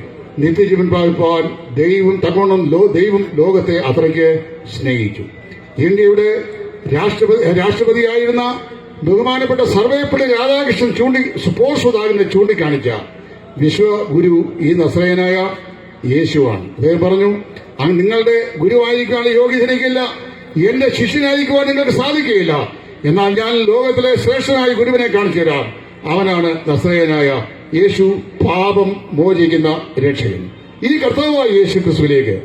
നിത്യജീവൻ പ്രാപിപ്പാൻ ദൈവം ലോകത്തെ അത്രയ്ക്ക് സ്നേഹിച്ചു. ഇന്ത്യയുടെ രാഷ്ട്രപതിയായിരുന്ന ബഹുമാനപ്പെട്ട സർവേപ്പള്ളി രാധാകൃഷ്ണൻ ചൂണ്ടിക്കാണിച്ച വിശ്വഗുരു ഈ നസ്രയനായ യേശുവാണ്. അദ്ദേഹം പറഞ്ഞു, നിങ്ങളുടെ ഗുരുവായിരിക്കാനുള്ള യോഗ്യത എനിക്കില്ല, എന്റെ ശിഷ്യനായിരിക്കുവാൻ നിങ്ങൾക്ക് സാധിക്കുകയില്ല, എന്നാൽ ഞാൻ ലോകത്തിലെ ശ്രേഷ്ഠനായ ഗുരുവിനെ കാണിച്ചു തരാം. അവനാണ് നസ്രയനായ യേശു, പാപം മോചിക്കുന്ന രക്ഷകൻ. ഈ കർത്താവായ യേശു ക്രിസ്തുവിലേക്ക്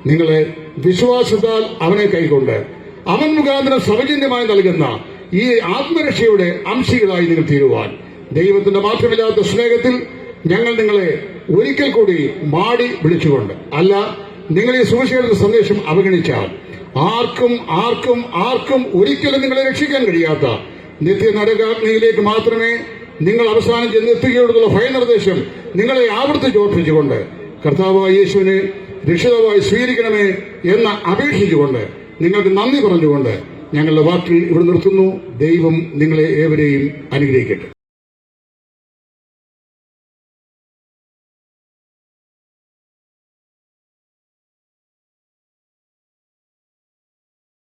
നിങ്ങളെ വിശ്വാസത്താൽ അവനെ കൈക്കൊണ്ട് അവൻ മുഖാന്തരം സൗജന്യമായി നൽകുന്ന ഈ ആത്മരക്ഷയുടെ അംശികളായി നിങ്ങൾ തീരുവാൻ ദൈവത്തിന്റെ മാറ്റമില്ലാത്ത സ്നേഹത്തിൽ ഞങ്ങൾ നിങ്ങളെ ഒരിക്കൽ കൂടി മാടി വിളിച്ചുകൊണ്ട്, അല്ല നിങ്ങൾ ഈ സുവിശേഷ സന്ദേശം അവഗണിച്ചാൽ ആർക്കും ആർക്കും ആർക്കും ഒരിക്കലും നിങ്ങളെ രക്ഷിക്കാൻ കഴിയാത്ത നിത്യ നരകാഗ്നിയിലേക്ക് മാത്രമേ നിങ്ങൾ അവസാനം ചെന്നെത്തുകയുള്ളൂ ഭയനിർദ്ദേശം നിങ്ങളെ ആവർത്തിച്ചോർപ്പിച്ചുകൊണ്ട് കർത്താവായ യേശുവിനെ രക്ഷിതാവായി സ്വീകരിക്കണമേ എന്ന് അപേക്ഷിച്ചുകൊണ്ട് നിങ്ങൾക്ക് നന്ദി പറഞ്ഞുകൊണ്ട് ഞങ്ങളുടെ വാക്കിൽ ഇവിടെ നിർത്തുന്നു. ദൈവം നിങ്ങളെ ഏവരെയും അനുഗ്രഹിക്കട്ടെ.